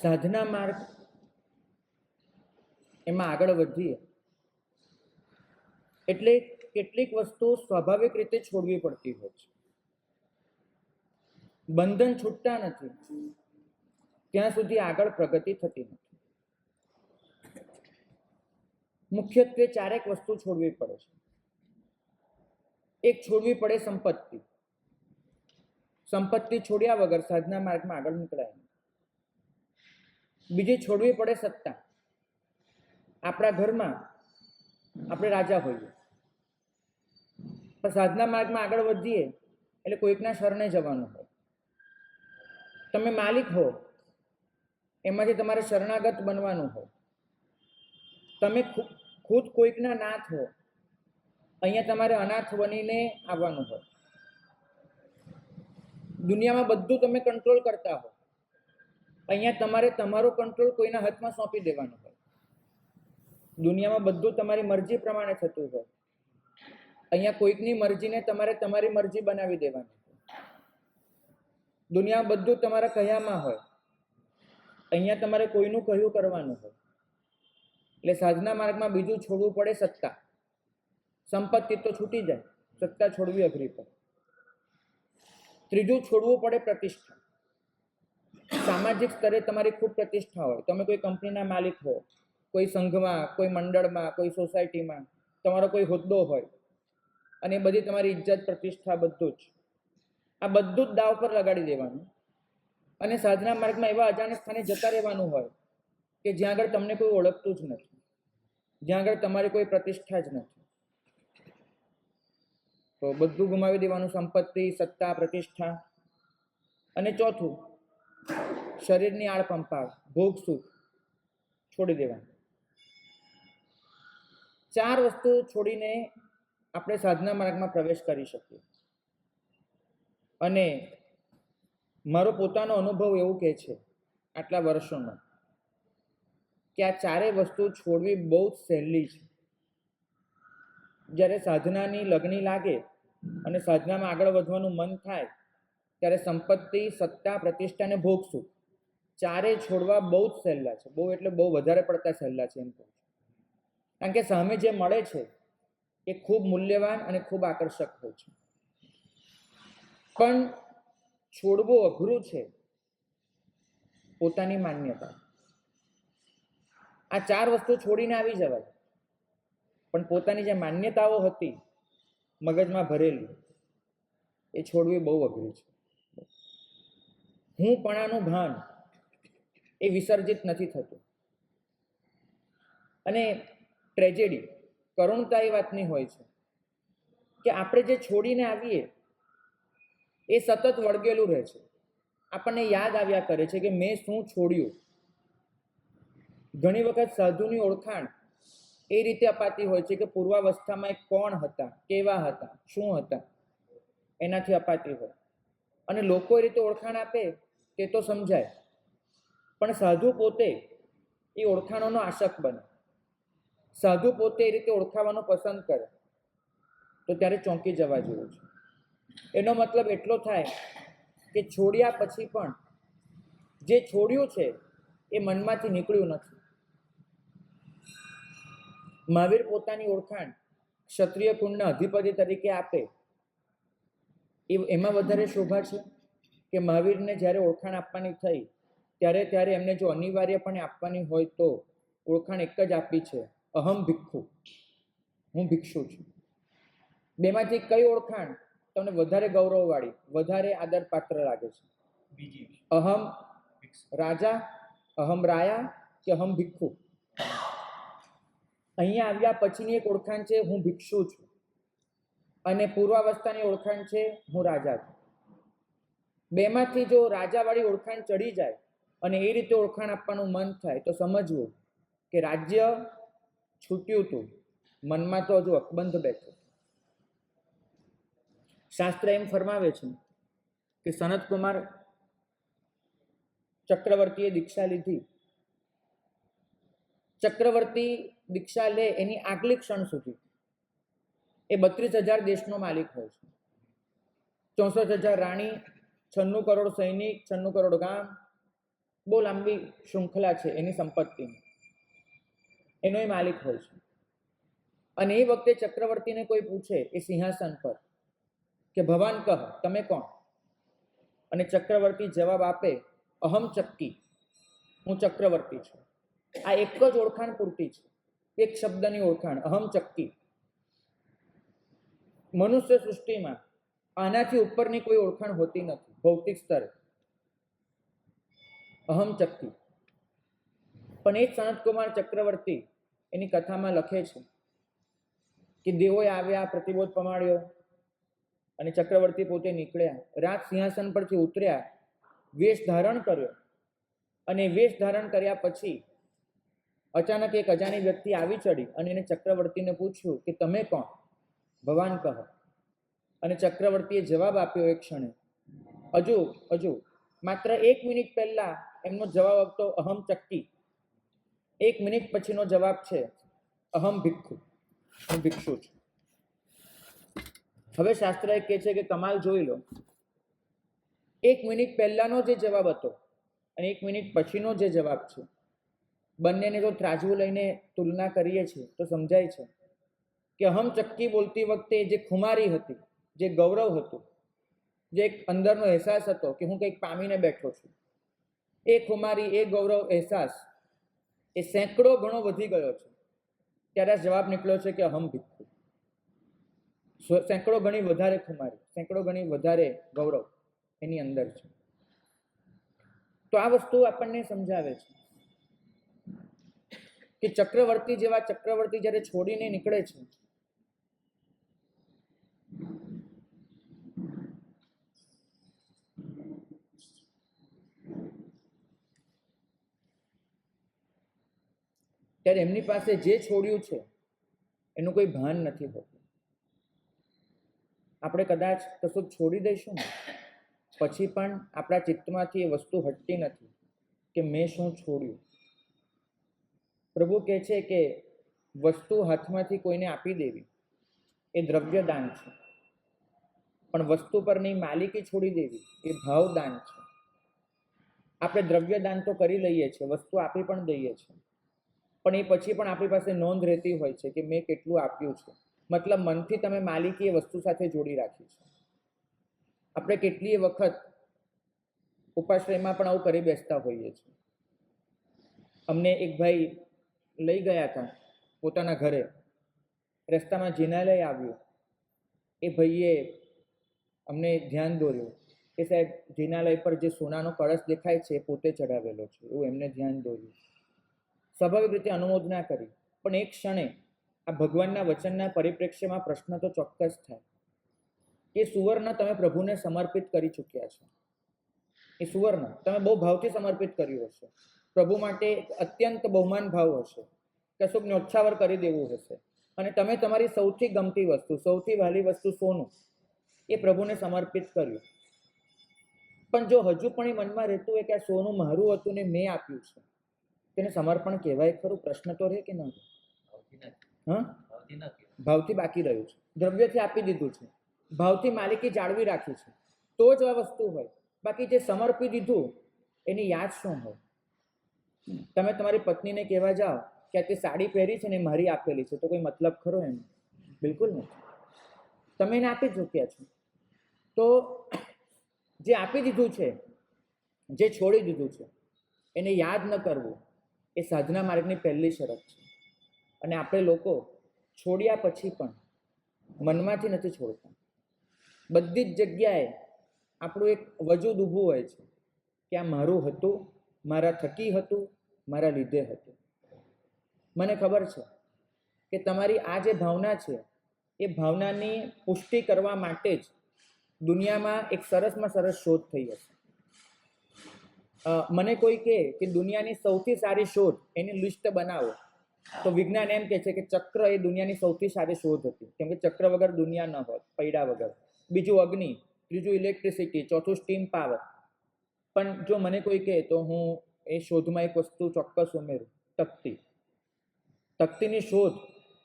સાધના માર્ગ એમાં આગળ વધીએ એટલે કેટલીક વસ્તુ સ્વાભાવિક રીતે છોડવી પડતી હોય છે. બંધન છૂટતા નથી ત્યાં સુધી આગળ પ્રગતિ થતી નથી. મુખ્યત્વે ચારેક વસ્તુ છોડવી પડે છે. એક છોડવી પડે સંપત્તિ. સંપત્તિ છોડ્યા વગર સાધના માર્ગમાં આગળ નીકળાય. બીજી છોડવી પડે સત્તા. આપણા ઘરમાં આપણે રાજા હોઈએ, પણ સાધના માર્ગમાં આગળ વધીએ એટલે કોઈકના શરણે જવાનું હોય. તમે માલિક હો, એમાંથી તમારે શરણાગત બનવાનું હોય. તમે ખુદ કોઈકના નાથ હો, અહીંયા તમારે અનાથ બનીને આવવાનું હોય. દુનિયામાં બધું તમે કંટ્રોલ કરતા હો, અહીંયા તમારે તમારો કંટ્રોલ કોઈના હાથમાં સોંપી દેવાનો હોય. દુનિયામાં બધું તમારી મરજી પ્રમાણે થતું હોય, અહીંયા કોઈકની મરજીને તમારે તમારી મરજી બનાવી દેવાની હોય. દુનિયામાં બધું તમારા કહ્યામાં હોય, અહીંયા તમારે કોઈનું કહ્યું કરવાનું હોય. એટલે સાધના માર્ગમાં બીજું છોડવું પડે સત્તા. સંપત્તિ તો છૂટી જાય, સત્તા છોડવી અઘરી પડે. ત્રીજું છોડવું પડે પ્રતિષ્ઠા. સામાજિક સ્તરે તમારી ખૂબ પ્રતિષ્ઠા હોય, તમે કોઈ કંપનીના માલિક હો, કોઈ સંઘમાં, કોઈ મંડળમાં, કોઈ સોસાયટીમાં તમારો કોઈ હોદ્દો હોય, અને એ બધી તમારી ઇજ્જત પ્રતિષ્ઠા બધું જ, આ બધું જ દાવ પર લગાડી દેવાનું અને સાધના માર્ગમાં એવા અજાણ્યા સ્થાને જતા રહેવાનું હોય કે જ્યાં આગળ તમને કોઈ ઓળખતું જ નથી, જ્યાં આગળ તમારી કોઈ પ્રતિષ્ઠા જ નથી. તો બધું ગુમાવી દેવાનું, સંપત્તિ, સત્તા, પ્રતિષ્ઠા. અને ચોથું, શરીરની આળપંપાળ, ભોગ સુખ છોડી દેવાનું. ચાર વસ્તુ છોડીને આપણે સાધના માર્ગમાં પ્રવેશ કરી શકીએ. અને મારો પોતાનો અનુભવ એવું કહે છે આટલા વર્ષોનો કે આ ચારેય વસ્તુ છોડવી બહુ જ સહેલી છે. જ્યારે સાધનાની લગની લાગે અને સાધનામાં આગળ વધવાનું મન થાય ત્યારે સંપત્તિ, સત્તા, પ્રતિષ્ઠા અને ભોગ સુખ ચારેય છોડવા બહુ જ સહેલા છે. બહુ એટલે બહુ વધારે પડતા સહેલા છે એમ કહું છું. કારણ કે સામે જે મળે છે એ ખૂબ મૂલ્યવાન અને ખૂબ આકર્ષક હોય છે. પણ છોડવું અઘરું છે પોતાની માન્યતા. આ ચાર વસ્તુ છોડીને આવી જવાય, પણ પોતાની જે માન્યતાઓ હતી મગજમાં ભરેલી, એ છોડવી બહુ અઘરી છે. હું પણાનું ભાન એ વિસર્જિત નથી થતું. અને ટ્રેજેડી, કરુણતા એ વાતની હોય છે કે આપણે જે છોડીને આવીએ એ સતત વળગેલું રહે છે. આપણને યાદ આવ્યા કરે છે કે મેં શું છોડ્યું. ઘણી વખત સાધુની ઓળખાણ એ રીતે અપાતી હોય છે કે પૂર્વાવસ્થામાં એ કોણ હતા, કેવા હતા, શું હતા, એનાથી અપાતી હોય. અને લોકો એ રીતે ઓળખાણ આપે તે તો સમજાય, પણ સાધુ પોતે એ ઓળખાણોનો આશક બને, સાધુ પોતે એ રીતે ઓળખાવાનું પસંદ કરે, તો ત્યારે ચોંકી જવા જેવું છે. એનો મતલબ એટલો થાય કે છોડ્યા પછી પણ જે છોડ્યું છે એ મનમાંથી નીકળ્યું નથી. મહાવીર પોતાની ઓળખાણ ક્ષત્રિય કુળના અધિપતિ તરીકે આપે, એમાં વધારે શોભા છે કે મહાવીરને જ્યારે ઓળખાણ આપવાની થઈ ત્યારે એમને જો અનિવાર્યપણે આપવાની હોય તો ઓળખાણ એક જ આપી છે, અહમ ભિક્ષુ, હું ભિક્ષુ છું. બેમાંથી કઈ ઓળખાણ તમને વધારે ગૌરવવાળી, વધારે આદર પાત્ર લાગે છે? બીજી, અહમ રાજા, અહમ રાયા કે અહમ ભિક્ષુ? અહીંયા આવ્યા પછીની એક ઓળખાણ છે હું ભિક્ષુ છું, અને પૂર્વાવસ્થાની ઓળખાણ છે હું રાજા છું. બેમાંથી જો રાજાવાળી ઓળખાણ ચડી જાય અને એ રીતે ઓળખાણ આપવાનું મન થાય તો સમજવું કે રાજ્ય છૂટ્યું હતું, મનમાં તો હજુ અકબંધ બેઠો. શાસ્ત્ર એમ ફરમાવે છે કે સનતકુમાર ચક્રવર્તીએ દીક્ષા લીધી. ચક્રવર્તી દીક્ષા લે એની આગલી ક્ષણ સુધી એ 32,000 દેશનો માલિક હોય છે. 64,000 રાણી, 96 કરોડ સૈનિક, 96 કરોડ ગામ, બહુ લાંબી શૃંખલા છે એની સંપત્તિની, એનો એ માલિક હોય છે. અને એ વખતે ચક્રવર્તીને કોઈ પૂછે એ સિંહાસન પર કે ભવાન કહ, તમે કોણ? અને ચક્રવર્તી જવાબ આપે, અહમ ચક્કી, હું ચક્રવર્તી છું. આ એક જ ઓળખાણ પૂરતી છે, એક શબ્દની ઓળખાણ, અહમ ચક્કી. મનુષ્ય સૃષ્ટિમાં આનાથી ઉપરની કોઈ ઓળખાણ હોતી નથી ભૌતિક સ્તરે, અહમ ચક્કી. પણ એ જ સનતકુમાર ચક્રવર્તી એની કથામાં લખે છે કે દેવોએ આવ્યા, પ્રતિબોધ પમાડ્યો અને ચક્રવર્તી પોતે નીકળ્યા, રાજ સિંહાસન પરથી ઉતર્યા, વેશ ધારણ કર્યો અને વેશ ધારણ કર્યા પછી અચાનક એક અજાણી વ્યક્તિ આવી ચડી અને એને ચક્રવર્તીને પૂછ્યું કે તમે કોણ? ભવાન કહો. અને ચક્રવર્તીએ જવાબ આપ્યો એક ક્ષણે, હજુ માત્ર 1 મિનિટ પહેલા એમનો જવાબ હતો અહમ ચક્કી. 1 મિનિટ પછીનો જવાબ છે અહમ ભિક્ષુ, હું ભિક્ષુ છું. હવે શાસ્ત્ર એ કહે છે કે કમાલ જોઈ લો, 1 મિનિટ પહેલાનો જે જવાબ હતો અને 1 મિનિટ પછીનો જે જવાબ છે, બંનેને જો ત્રાજવું લઈને તુલના કરીએ છીએ તો સમજાય છે કે અહમ ચક્કી બોલતી વખતે જે ખુમારી હતી, જે ગૌરવ હતું, જે એક અંદરનો અહેસાસ હતો કે હું કંઈક પામીને બેઠો છું, એ ખુમારી, એ ગૌરવ, અહેસાસ એ સેંકડો ગણો વધી ગયો છે. ત્યારે જવાબ નીકળ્યો છે કે અહમ ભિક્ષુ. સેંકડો ગણી વધારે ખુમારી, સેંકડો ગણી વધારે ગૌરવ એની અંદર છે. તો આ વસ્તુ આપણને સમજાવે છે કે ચક્રવર્તી જેવા ચક્રવર્તી જ્યારે છોડીને નીકળે છે ત્યારે એમની પાસે જે છોડ્યું છે એનું કોઈ ભાન નથી હોતું. આપણે કદાચ કશું છોડી દઈશું ને પછી પણ આપણા ચિત્તમાંથી એ વસ્તુ હટતી નથી કે મેં શું છોડ્યું. પ્રભુ કહે છે કે વસ્તુ હાથમાંથી કોઈને આપી દેવી એ દ્રવ્ય દાન છે, પણ વસ્તુ પરની માલિકી છોડી દેવી એ ભાવ દાન છે. આપણે દ્રવ્ય દાન તો કરી લઈએ છીએ, વસ્તુ આપી પણ દઈએ છીએ, પણ એ પછી પણ આપણી પાસે નોંધ રહેતી હોય છે કે મેં કેટલું આપ્યું છે. મતલબ મનથી તમે માલિકી એ વસ્તુ સાથે જોડી રાખી છે. આપણે કેટલીય વખત ઉપાશ્રયમાં પણ આવું કરી બેસતા હોઈએ છીએ. અમને એક ભાઈ લઈ ગયા હતા પોતાના ઘરે, રસ્તામાં જિનાલય આવ્યું, એ ભાઈએ અમને ધ્યાન દોર્યું કે સાહેબ જિનાલય પર જે સોનાનો કળશ દેખાય છે એ પોતે ચડાવેલો છે, એવું એમને ધ્યાન દોર્યું. સ્વાભાવિક રીતે અનુમોદના કરી, પણ એક ક્ષણે આ ભગવાનના વચનના પરિપ્રેક્ષ્યમાં પ્રશ્ન તો ચોક્કસ થાય કે સુવર્ણ તમે પ્રભુને સમર્પિત કરી ચૂક્યા છો. એ સુવર્ણ તમે બહુ ભાવથી સમર્પિત કર્યું હશે, પ્રભુ માટે અત્યંત બહુમાન ભાવ હશે, કશુંક ન્યોછાવર કરી દેવું હશે, અને તમે તમારી સૌથી ગમતી વસ્તુ, સૌથી વહાલી વસ્તુ સોનું એ પ્રભુને સમર્પિત કર્યું. પણ જો હજુ પણ એ મનમાં રહેતું હોય કે આ સોનું મારું હતું ને મેં આપ્યું છે, તેને સમર્પણ કહેવાય ખરું? પ્રશ્ન તો રહે કે ન રહે? હા, ભાવથી બાકી રહ્યું છે, દ્રવ્યથી આપી દીધું છે, ભાવથી માલિકી જાળવી રાખી છે, તો જ આ વસ્તુ હોય. બાકી જે સમર્પી દીધું એની યાદ શું હોય? તમે તમારી પત્નીને કહેવા જાઓ કે આ તે સાડી પહેરી છે ને મારી આપેલી છે, તો કોઈ મતલબ ખરો એનો? બિલકુલ નથી. તમે એને આપી ચૂક્યા છો. તો જે આપી દીધું છે, જે છોડી દીધું છે, એને યાદ ન કરવું એ સાધના માર્ગની પહેલી શરત છે. અને આપણે લોકો છોડ્યા પછી પણ મનમાંથી નથી છોડતા. બધી જ જગ્યાએ આપણું એક વજૂદ ઊભું હોય છે કે આ મારું હતું, મારા થકી હતું, મારા લીધે હતું. મને ખબર છે કે તમારી આ જે ભાવના છે એ ભાવનાની પુષ્ટિ કરવા માટે જ દુનિયામાં એક સરસમાં સરસ શોધ થઈ હશે. મને કોઈ કહે કે દુનિયાની સૌથી સારી શોધ એની લિસ્ટ બનાવો, તો વિજ્ઞાન એમ કહે છે કે ચક્ર એ દુનિયાની સૌથી સારી શોધ હતી, કેમ કે ચક્ર વગર દુનિયા ન હોત, પૈડા વગર. બીજું અગ્નિ, ત્રીજું ઇલેક્ટ્રિસિટી, ચોથું સ્ટીમ પાવર. પણ જો મને કોઈ કહે તો હું એ શોધમાં એક વસ્તુ ચોક્કસ ઉમેરું, તકતી. તકતીની શોધ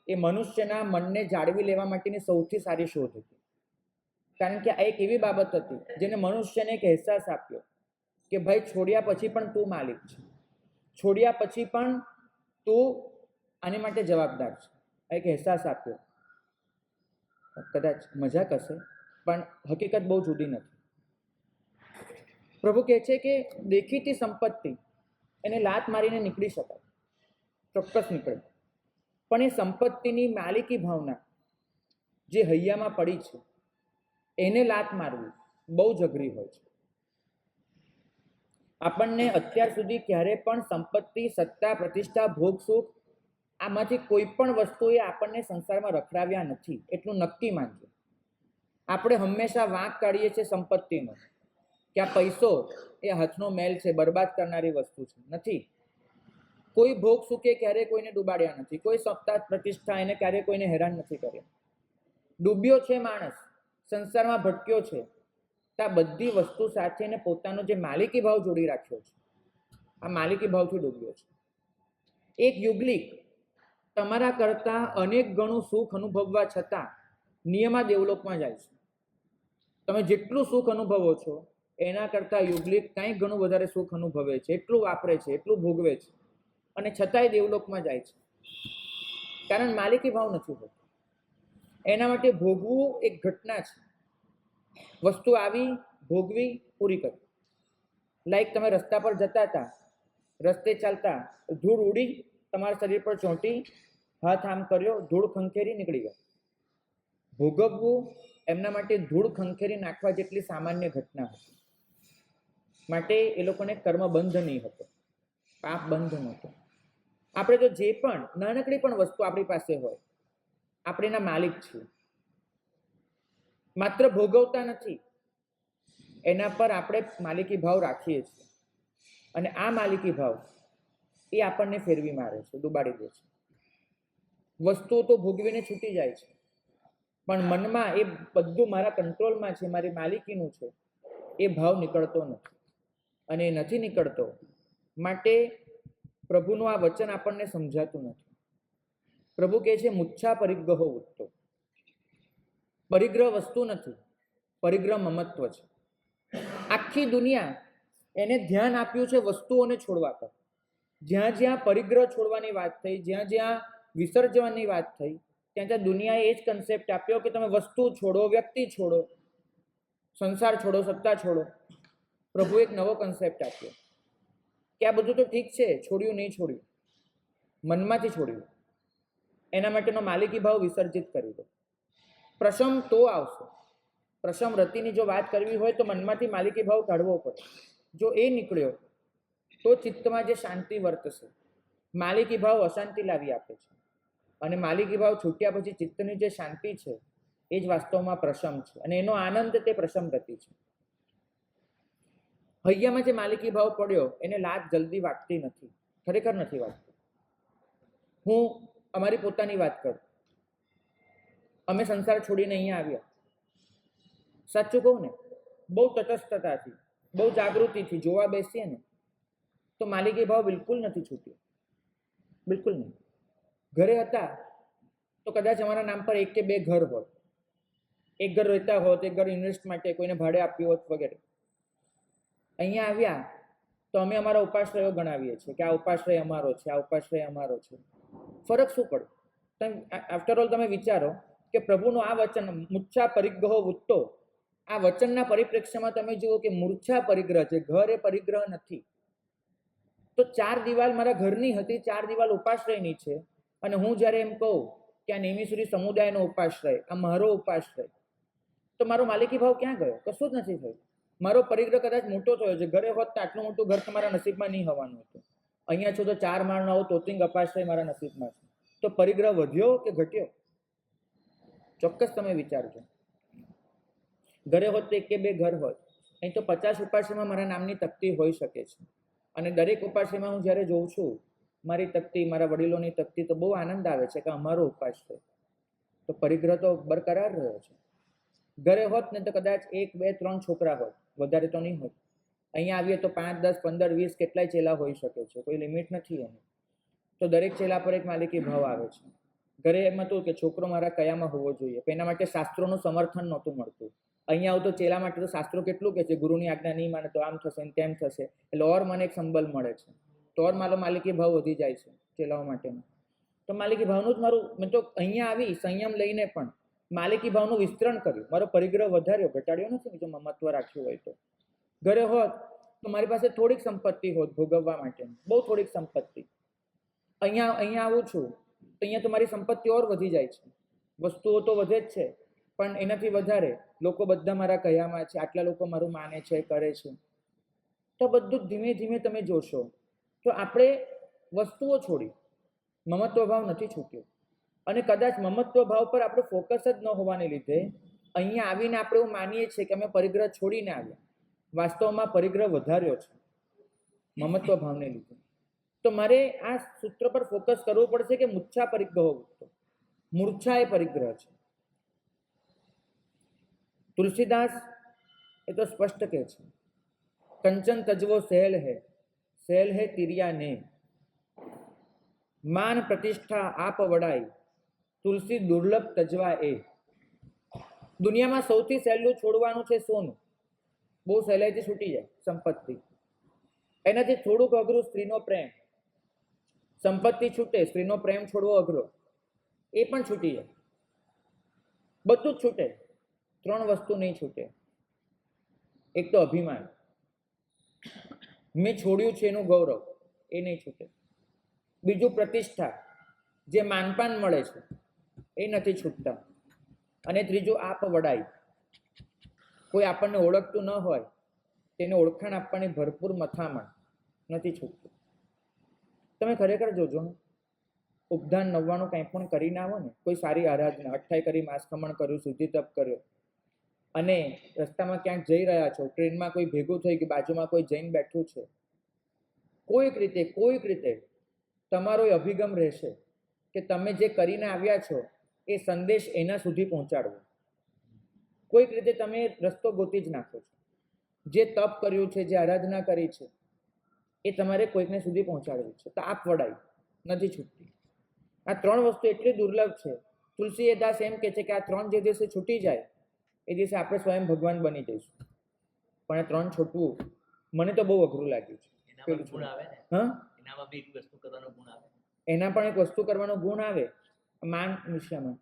એ મનુષ્યના મનને જાળવી લેવા માટેની સૌથી સારી શોધ હતી, કારણ કે આ એક એવી બાબત હતી જેને મનુષ્યને એક અહેસાસ આપ્યો કે ભાઈ છોડ્યા પછી પણ તું માલિક છે, છોડ્યા પછી પણ તું આની માટે જવાબદાર છે. એક અહેસાસ આપ્યો. કદાચ મજાક હશે પણ હકીકત બહુ જુદી નથી. પ્રભુ કહે છે કે દેખીતી સંપત્તિ એને લાત મારીને નીકળી શકાય, ચોક્કસ નીકળે, પણ એ સંપત્તિની માલિકી ભાવના જે હૈયામાં પડી છે એને લાત મારવી બહુ જ અઘરી હોય છે. આપણને અત્યાર સુધી ક્યારે પણ સંપત્તિ, સત્તા, પ્રતિષ્ઠા, ભોગ, સુખ આમાંથી કોઈ પણ વસ્તુએ આપણને સંસારમાં રખડાવ્યા નથી, એટલું નક્કી માનજો. આપણે હંમેશા વાંક કાઢીએ છીએ સંપત્તિનો કે આ પૈસો એ હાથનો મેલ છે, બરબાદ કરનારી વસ્તુ છે. નથી. કોઈ ભોગ સુખે ક્યારેય કોઈને ડૂબાડ્યા નથી, કોઈ સત્તા પ્રતિષ્ઠા એને ક્યારેય કોઈને હેરાન નથી કર્યા. ડૂબ્યો છે માણસ, સંસારમાં ભટક્યો છે, તો આ બધી વસ્તુ સાથે એને પોતાનો જે માલિકી ભાવ જોડી રાખ્યો છે, આ માલિકી ભાવથી ડૂબ્યો છે. એક યુગલિક તમારા કરતા અનેક ગણું સુખ અનુભવવા છતાં નિયમા દેવલોકમાં જાય છે. તમે જેટલું સુખ અનુભવો છો એના કરતાં યુગલિક કંઈક ઘણું વધારે સુખ અનુભવે છે, એટલું વાપરે છે, એટલું ભોગવે છે, અને છતાંય દેવલોકમાં જાય છે. કારણ માલિકી ભાવ નથી હોતો. એના માટે ભોગવું એક ઘટના છે. વસ્તુ આવી, ભોગવી, પૂરી કરી. લાઈક તમે રસ્તા પર જતા હતા, રસ્તે ચાલતા, ધૂળ ઉડી, તમારા શરીર પર ચોંટી, હાથ આમ કર્યો, ધૂળ ખંખેરી નીકળી ગયા. ભોગવવું એમના માટે ધૂળ ખંખેરી નાખવા જેટલી સામાન્ય ઘટના હતી. માટે એ લોકોને કર્મ બંધ નહીં હતો, પાપ બંધ નહોતો. આપણે તો જે પણ નાનકડી પણ વસ્તુ આપણી પાસે હોય, આપણે એના માલિક છીએ. માત્ર ભોગવતા નથી, એના પર આપણે માલિકી ભાવ રાખીએ છીએ. અને આ માલિકી ભાવ એ આપણને ફેરવી મારે છે, ડૂબાડી દે છે. વસ્તુઓ તો ભોગવીને છૂટી જાય છે, પણ મનમાં એ બધું મારા કંટ્રોલમાં છે, મારી માલિકીનું છે, એ ભાવ નીકળતો નથી. અને એ નથી નીકળતો માટે પ્રભુનું આ વચન આપણને સમજાતું નથી. પ્રભુ કહે છે મુચ્છા પરિગ્રહો ઉત્તો. પરિગ્રહ વસ્તુ નથી, પરિગ્રહ મમત્વ છે. આખી દુનિયા એને ધ્યાન આપ્યું છે વસ્તુઓને છોડવા પર. જ્યાં જ્યાં પરિગ્રહ છોડવાની વાત થઈ, જ્યાં જ્યાં વિસર્જવાની વાત થઈ, ત્યાં ત્યાં દુનિયાએ એ જ કન્સેપ્ટ આપ્યો કે તમે વસ્તુ છોડો, વ્યક્તિ છોડો, સંસાર છોડો, સત્તા છોડો. પ્રભુએ એક નવો કન્સેપ્ટ આપ્યો કે આ બધું તો ઠીક છે, છોડ્યું નહીં છોડ્યું, મનમાંથી છોડ્યું, એના માટેનો માલિકી ભાવ વિસર્જિત કરી દો. પ્રશમ તો આવશે. પ્રશમ રતિની જો વાત કરવી હોય તો મનમાંથી માલિકી ભાવ કાઢવો પડે. જો એ નીકળ્યો તો ચિત્તમાં જે શાંતિ વર્તશે. માલિકી ભાવ અશાંતિ લાવી આપે છે, અને માલિકી ભાવ છૂટ્યા પછી ચિત્તની જે શાંતિ છે એ જ વાસ્તવમાં પ્રશમ છે, અને એનો આનંદ તે પ્રશમ રતિ છે. હૈયામાં જે માલિકી ભાવ પડ્યો એને લાત જલ્દી વાગતી નથી, ખરેખર નથી વાગતી. હું અમારી પોતાની વાત કરું. અમે સંસાર છોડીને અહીંયા આવ્યા. સાચું કહું ને, બહુ તટસ્થતાથી, બહુ જાગૃતિથી જોવા બેસીએ ને તો માલિકી ભાવ બિલકુલ નથી છૂટ્યો, બિલકુલ નહીં. ઘરે હતા તો કદાચ અમારા નામ પર એક કે બે ઘર હોત, એક ઘર રહેતા હોત, એક ઘર ઇન્વેસ્ટ માટે કોઈને ભાડે આપ્યું હોત વગેરે. અહીંયા આવ્યા તો અમે અમારા ઉપાશ્રયો ગણાવીએ છીએ કે આ ઉપાશ્રય અમારો છે, આ ઉપાશ્રય અમારો છે. ફરક શું પડે? તમે આફ્ટર ઓલ તમે વિચારો કે પ્રભુનું આ વચન મુચ્છા પરિગ્રહો વૃત્તો, આ વચનના પરિપ્રેક્ષ્યમાં તમે જુઓ કે મૂર્છા પરિગ્રહ છે, ઘર એ પરિગ્રહ નથી. તો 4 દિવાલ મારા ઘરની હતી, 4 દિવાલ ઉપાશ્રયની છે, અને હું જ્યારે એમ કહું કે આ નેમિસુરી સમુદાયનો ઉપાશ્રય, આ મારો ઉપાશ્રય, તો મારો માલિકી ભાવ ક્યાં ગયો? કશું જ નથી થયું. મારો પરિગ્રહ કદાચ મોટો થયો છે. ઘરે હોત તો આટલું મોટું ઘર તમારા નસીબમાં નહીં હોવાનું હતું. અહીંયા છો તો 4 માળનો આવો તોતિંગ અપાશ્રય મારા નસીબમાં છે. તો પરિગ્રહ વધ્યો કે ઘટ્યો? ચોક્કસ તમે વિચારજો. ઘરે હોત તો 1 કે 2 ઘર હોત, અહીં તો 50 ઉપાશ્રયમાં મારા નામની તકતી હોઈ શકે છે. અને દરેક ઉપાશ્રયમાં હું જ્યારે જોઉં છું મારી તકતી, મારા વડીલોની તકતી, તો બહુ આનંદ આવે છે કે અમારો ઉપાશ્રય. તો પરિગ્રહ તો બરકરાર રહ્યો છે. ઘરે હોત ને તો કદાચ 1, 2, 3 છોકરા હોત, વધારે તો નહીં હોત. અહીંયા આવીએ તો 5, 10, 15, 20 કેટલાય ચેલા હોઈ શકે છે, કોઈ લિમિટ નથી એની. તો દરેક ચેલા પર એક માલિકી ભાવ આવે છે. ઘરે એમ હતું કે છોકરો મારા કયામાં હોવો જોઈએ, એના માટે શાસ્ત્રોનું સમર્થન નહોતું મળતું. અહીંયા આવું તો ચેલા માટે તો શાસ્ત્રો કેટલું કે છે, ગુરુની આજ્ઞા નહીં માને તો આમ થશે ને તેમ થશે, એટલે ઓર મને એક સંબલ મળે છે, તો ઓર મારો માલિકી ભાવ વધી જાય છે ચેલાઓ માટેનો. તો માલિકી ભાવનું જ મારું, મેં તો અહીંયા આવી સંયમ લઈને પણ માલિકી ભાવનું વિસ્તરણ કર્યું, મારો પરિગ્રહ વધાર્યો, ઘટાડ્યો નથી. જો મમત્વ રાખ્યું હોય તો ઘરે હોત તો મારી પાસે થોડીક સંપત્તિ હોત ભોગવવા માટે, બહુ થોડીક સંપત્તિ. અહીંયા આવું છું તો અહીંયા તો મારી સંપત્તિ ઓર વધી જાય છે, વસ્તુઓ તો વધે જ છે, પણ એનાથી વધારે લોકો બધા મારા કયામાં છે, આટલા લોકો મારું માને છે, કરે છે. તો બધું ધીમે ધીમે તમે જોશો તો આપણે વસ્તુઓ છોડી, મમત્વ ભાવ નથી છૂટ્યો. અને કદાચ મમત્વ ભાવ પર આપણો ફોકસ જ ન હોવાને લીધે અહીંયા આવીને આપણે એવું માનીએ છીએ કે અમે પરિગ્રહ છોડીને આવ્યા, વાસ્તવમાં પરિગ્રહ વધાર્યો છે મમત્વ ભાવને લીધે. તો મારે આ સૂત્ર પર ફોકસ કરવું પડશે કે મૂર્છા પરિગ્રહ, મૂર્છા એ પરિગ્રહ છે. તુલસીદાસ એ તો સ્પષ્ટ કહે છે, કંચન તજવો સહેલ હે તિરિયા ને, માન પ્રતિષ્ઠા આપ વડાઈ, તુલસી દુર્લભ તજવા એ. દુનિયામાં સૌથી સહેલું છોડવાનું છે સોનું, બહુ સહેલાઈથી છૂટી જાય સંપત્તિ. એનાથી થોડુંક અઘરું સ્ત્રીનો પ્રેમ. સંપત્તિ છૂટે, સ્ત્રીનો પ્રેમ છોડવો અઘરો, એ પણ છૂટી જાય. બધું જ છૂટે, 3 વસ્તુ નહીં છૂટે. એક તો અભિમાન, મેં છોડ્યું છે એનું ગૌરવ, એ નહીં છૂટે. બીજું પ્રતિષ્ઠા, જે માનપાન મળે છે એ નથી છૂટતા. અને ત્રીજું આપ વડાઈ, કોઈ આપણને ઓળખતું ન હોય તેને ઓળખાણ આપવાની ભરપૂર મથામણ નથી છૂટતું. તમે ખરેખર જોજો, ઉપધાન 99 કંઈ પણ કરીને આવો ને, કોઈ સારી આરાધના, 28 કરી, માસ ખમણ કર્યું, શુદ્ધિ તપ કર્યો, અને રસ્તામાં ક્યાંક જઈ રહ્યા છો, ટ્રેનમાં કોઈ ભેગું થઈ ગયું, બાજુમાં કોઈ જઈને બેઠું છે, કોઈક રીતે તમારો એ અભિગમ રહેશે કે તમે જે કરીને આવ્યા છો એ સંદેશ એના સુધી પહોંચાડવો. કોઈક રીતે તમે રસ્તો ગોતી જ નાખો છો. જે તપ કર્યું છે, જે આરાધના કરી છે, એ તમારે કોઈકને સુધી પહોંચાડવી છે. તો આપ વડાઈ નથી છૂટતી. આ 3 વસ્તુ એટલી દુર્લભ છે. તુલસી દાસ એમ કે છે કે આ 3 જે દિવસે છૂટી જાય એ દિવસે આપણે સ્વયં ભગવાન બની જઈશું. પણ આ 3 છૂટવું મને તો બહુ અઘરું લાગ્યું છે. એના પણ એક વસ્તુ કરવાનો ગુણ આવે માન વિષયમાં,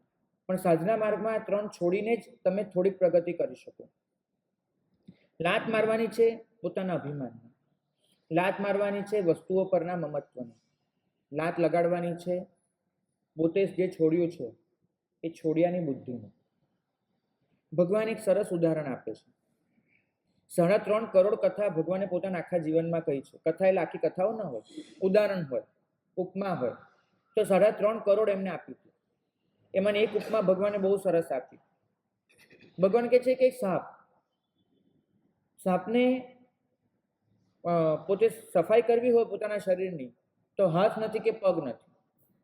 પણ સાધના માર્ગમાં આ 3 છોડીને જ તમે થોડીક પ્રગતિ કરી શકો. લાત મારવાની છે પોતાના અભિમાનની, લાત મારવાની છે વસ્તુઓ પરના મમત્વની, લાત લગાડવાની છે પોતે જે છોડ્યું છે એ છોડ્યાની બુદ્ધિનું. ભગવાન એક સરસ ઉદાહરણ આપે છે. 3.5 કરોડ કથા ભગવાને પોતાના આખા જીવનમાં કહી છે. કથા એટલે આખી કથાઓ ન હોય, ઉદાહરણ હોય, ઉપમા હોય. તો 3.5 કરોડ એમને આપી હતી. એમાં એક ઉપમા ભગવાને બહુ સરસ આપી. ભગવાન કહે છે કે એક સાપને પોતે સફાઈ કરવી હોય પોતાના શરીરની તો હાથ નથી કે પગ નથી.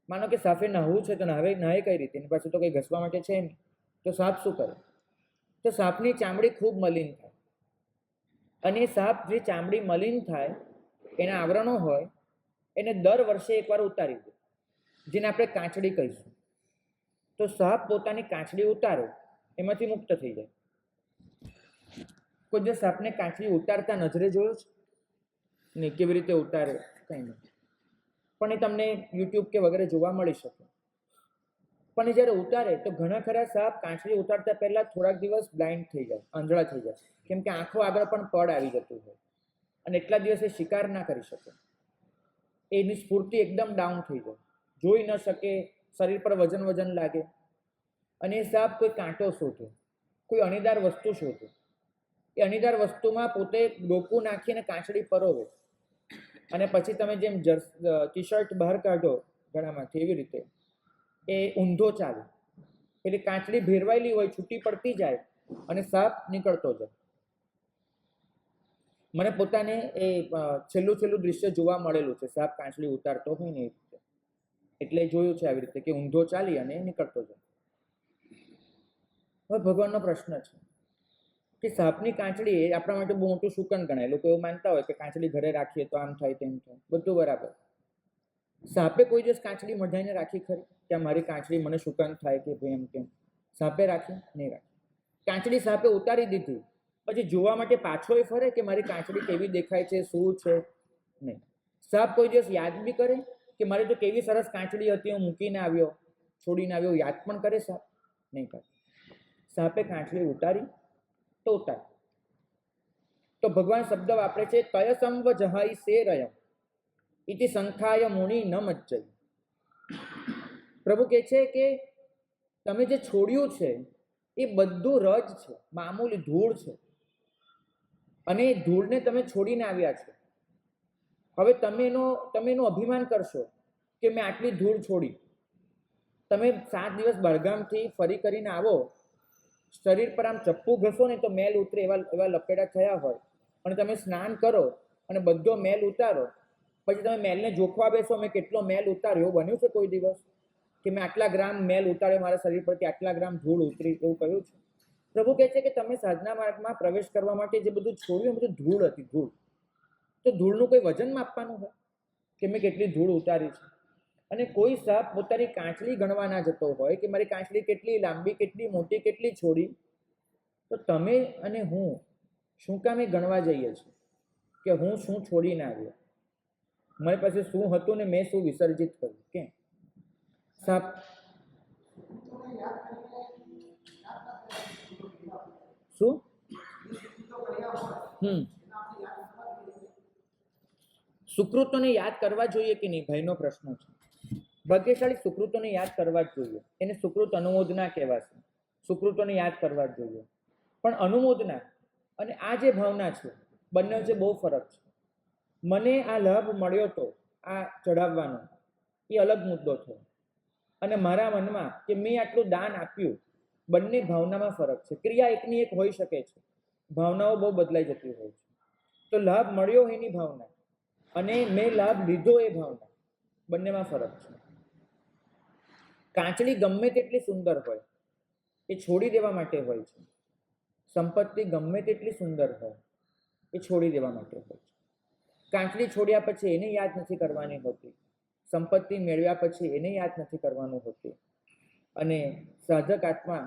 માનો કે સાપે નાહવું છે તો નાહે કઈ રીતે, એની પાસે તો કંઈ ઘસવા માટે છે નહીં. તો સાપ શું કરે? તો સાપની ચામડી ખૂબ મલિન થાય, અને સાપ જે ચામડી મલિન થાય એના આવરણો હોય એને દર વર્ષે એકવાર ઉતારી દે, જેને આપણે કાંચડી કહીશું. તો સાપ પોતાની કાંચડી ઉતારે એમાંથી મુક્ત થઈ જાય. કોઈ જે સાપને કાંચડી ઉતારતા નજરે જોયો છે? નહીં. કેવી રીતે ઉતારે કંઈ નહીં, પણ એ તમને યુટ્યુબ કે વગેરે જોવા મળી શકે. પણ એ જ્યારે ઉતારે તો ઘણા ખરા સાપ કાંચડી ઉતારતા પહેલા થોડાક દિવસ બ્લાઇન્ડ થઈ જાય, આંધળા થઈ જાય, કેમ કે આંખો આગળ પણ પડ આવી જતું હોય, અને એટલા દિવસે શિકાર ના કરી શકે. એની સ્ફૂર્તિ એકદમ ડાઉન થઈ જાય, જોઈ ન શકે, શરીર પર વજન લાગે. અને એ સાપ કોઈ કાંટો શોધે, કોઈ અણીદાર વસ્તુ શોધે, એ અણીદાર વસ્તુમાં પોતે ડોકું નાખીને કાંચડી પરોવે, અને પછી તમે જેમ ટી શર્ટ બહાર કાઢો ગળામાંથી એવી રીતે એ ઊંધો ચાલે. પેલી કાંચડી ભેરવાયેલી હોય, છૂટી પડતી જાય અને સાપ નીકળતો જાય. મને પોતાને એ છેલ્લું દૃશ્ય જોવા મળેલું છે, સાપ કાંચડી ઉતારતો હોય ને એ રીતે. એટલે જોયું છે આવી રીતે કે ઊંધો ચાલી અને નીકળતો જાય. હવે ભગવાનનો પ્રશ્ન છે કે સાપની કાંચડી એ આપણા માટે બહુ મોટું શુકન ગણાય. લોકો એવું માનતા હોય કે કાંચડી ઘરે રાખીએ તો આમ થાય તેમ થાય, બધું બરાબર. સાપે કોઈ દિવસ કાંચડી મઢાઈને રાખી ખરી કે મારી કાંચડી મને શુકન થાય કે ભાઈ એમ કેમ? સાપે રાખી? નહીં રાખી. કાંચડી સાપે ઉતારી દીધી, પછી જોવા માટે પાછો ફરે કે મારી કાંચડી કેવી દેખાય છે, શું છે? નહીં. સાપ કોઈ દિવસ યાદ બી કરે કે મારી તો કેવી સરસ કાંચડી હતી, હું મૂકીને આવ્યો, છોડીને આવ્યો, યાદ પણ કરે સાપ? નહીં કરે. સાપે કાંચડી ઉતારી તો ઉતારી. તો ભગવાન શબ્દ વાપરે છે, તયસંવ જહાઈ સેરયમ ઇતિ સંખાય મુનિ ન મજ્જય. પ્રભુ કહે છે કે તમે જે છોડ્યું છે એ બધું રજ છે, મામૂલી ધૂળ છે, અને એ ધૂળને તમે છોડીને આવ્યા છો. હવે તમે એનું અભિમાન કરશો કે મેં આટલી ધૂળ છોડી. તમે 7 દિવસ બળગામથી ફરી કરીને આવો, શરીર પર આમ ચપ્પુ ઘસો ને તો મેલ ઉતરે એવા લપેડા થયા હોય, અને તમે સ્નાન કરો અને બધો મેલ ઉતારો, પછી તમે મેલને જોખવા બેસો મેં કેટલો મેલ ઉતાર્યો, એવું બન્યું છે કોઈ દિવસ કે મેં આટલા ગ્રામ મેલ ઉતાર્યો મારા શરીર પરથી, આટલા ગ્રામ ધૂળ ઉતરી, એવું કહ્યું છે? પ્રભુ કહે છે કે તમે સાધના માર્ગમાં પ્રવેશ કરવા માટે જે બધું છોડ્યું એ બધું ધૂળ હતી, ધૂળ. તો ધૂળનું કોઈ વજન માપવાનું હોય કે મેં કેટલી ધૂળ ઉતારી છે? અને કોઈ સાપ પોતાની કાંચડી ગણવા ના જતો હોય કે મારી કાંચડી કેટલી લાંબી, કેટલી મોટી, કેટલી છોડી, તો તમે અને હું શું કામે ગણવા જઈએ છીએ કે હું શું છોડીને આવ્યો, મારી પાસે શું હતું ને મેં શું વિસર્જિત કર્યું? કેમ? સાપ શું સુકૃતોને યાદ કરવા જોઈએ કે નહીં, ભાઈનો પ્રશ્ન છે. ભાગ્યશાળી સુકૃતોને યાદ કરવા જ જોઈએ. એને સુકૃત અનુમોદના કહેવાશે. સુકૃતોને યાદ કરવા જ જોઈએ. પણ અનુમોદના અને આ જે ભાવના છે બંને વચ્ચે બહુ ફરક છે. મને આ લાભ મળ્યો તો આ ચઢાવવાનો, એ અલગ મુદ્દો થયો, અને મારા મનમાં કે મેં આટલું દાન આપ્યું, બંને ભાવનામાં ફરક છે. ક્રિયા એકની એક હોઈ શકે છે, ભાવનાઓ બહુ બદલાઈ જતી હોય છે. તો લાભ મળ્યો એની ભાવના અને મેં લાભ લીધો એ ભાવના, બંનેમાં ફરક છે. કાંચડી ગમે તેટલી સુંદર હોય એ છોડી દેવા માટે હોય છે. સંપત્તિ ગમે તેટલી સુંદર હોય એ છોડી દેવા માટે હોય છે. કાંચડી છોડ્યા પછી એને યાદ નથી કરવાની હોતી, સંપત્તિ મેળવ્યા પછી એને યાદ નથી કરવાનું હોતું, અને સાધક આત્મા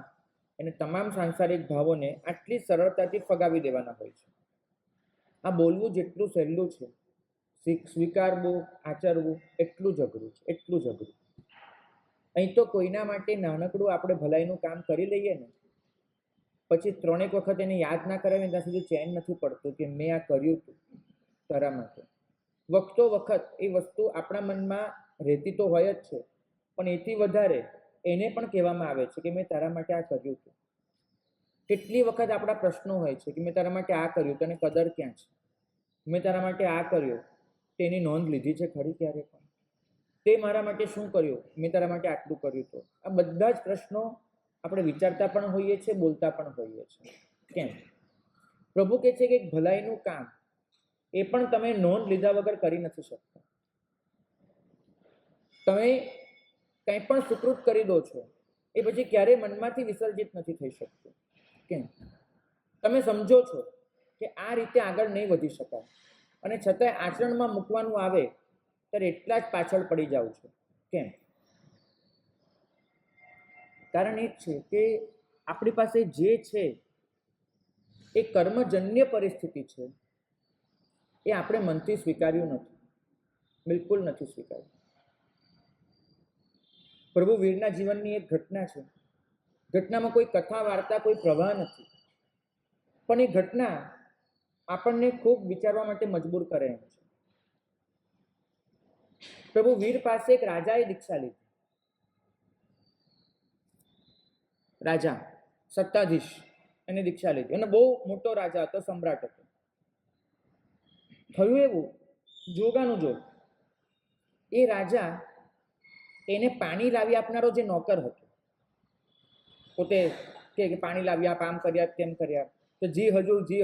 એને તમામ સાંસારિક ભાવોને આટલી સરળતાથી ફગાવી દેવાના હોય છે. આ બોલવું જેટલું સહેલું છે, સ્વીકારવું, આચરવું એટલું જ અઘરું છે, એટલું જ અઘરું. અહીં તો કોઈના માટે નાનકડું આપણે ભલાઈનું કામ કરી લઈએ ને, પછી 3 વખત એને યાદ ના કરાવીને ત્યાં સુધી ચેન નથી પડતું કે મેં આ કર્યું હતું તારા માટે. વખતો વખત એ વસ્તુ આપણા મનમાં રહેતી તો હોય જ છે, પણ એથી વધારે એને પણ કહેવામાં આવે છે કે મેં તારા માટે આ કર્યું હતું. કેટલી વખત આપણા પ્રશ્નો હોય છે કે મેં તારા માટે આ કર્યું, તને કદર ક્યાં છે? મેં તારા માટે આ કર્યું, તેની નોંધ લીધી છે ખરી ક્યારે પણ? તે મારા માટે શું કર્યું? મેં તારા માટે આટલું કર્યું હતું. આ બધા જ પ્રશ્નો આપણે વિચારતા પણ હોઈએ છીએ, બોલતા પણ હોઈએ છીએ. કેમ? પ્રભુ કહે છે કે ભલાઈનું કામ એ પણ તમે નોંધ લીધા વગર કરી નથી શકતા. તમે કંઈ પણ સુકૃત કરી દો છો એ પછી ક્યારેય મનમાંથી વિસર્જિત નથી થઈ શકતું. કેમ? તમે સમજો છો કે આ રીતે આગળ નહીં વધી શકાય, અને છતાંય આચરણમાં મૂકવાનું આવે ત્યારે એટલા જ પાછળ પડી જાવ છો. કેમ? કારણ એ જ છે કે આપણી પાસે જે છે એ કર્મજન્ય પરિસ્થિતિ છે, એ આપણે મનથી સ્વીકાર્યું નથી, બિલકુલ નથી સ્વીકાર્યું. પ્રભુ વીરના જીવનની એક ઘટના છે. ઘટનામાં કોઈ કથા વાર્તા, કોઈ પ્રવાહ નથી, પણ એ ઘટના આપણને ખૂબ વિચારવા માટે મજબૂર કરે એમ છે. પ્રભુ વીર પાસે એક રાજાએ દીક્ષા લીધી. રાજા, સત્તાધીશ, એને દીક્ષા લીધી, અને બહુ મોટો રાજા હતો, સમ્રાટ હતો. થયું એવું, જોગાનું જોગ, એ રાજા એને પાણી લાવી આપનારો જે નોકર હતો, પોતે કે પાણી લાવી આપ, આમ કર્યા તેમ કર્યા, તો જી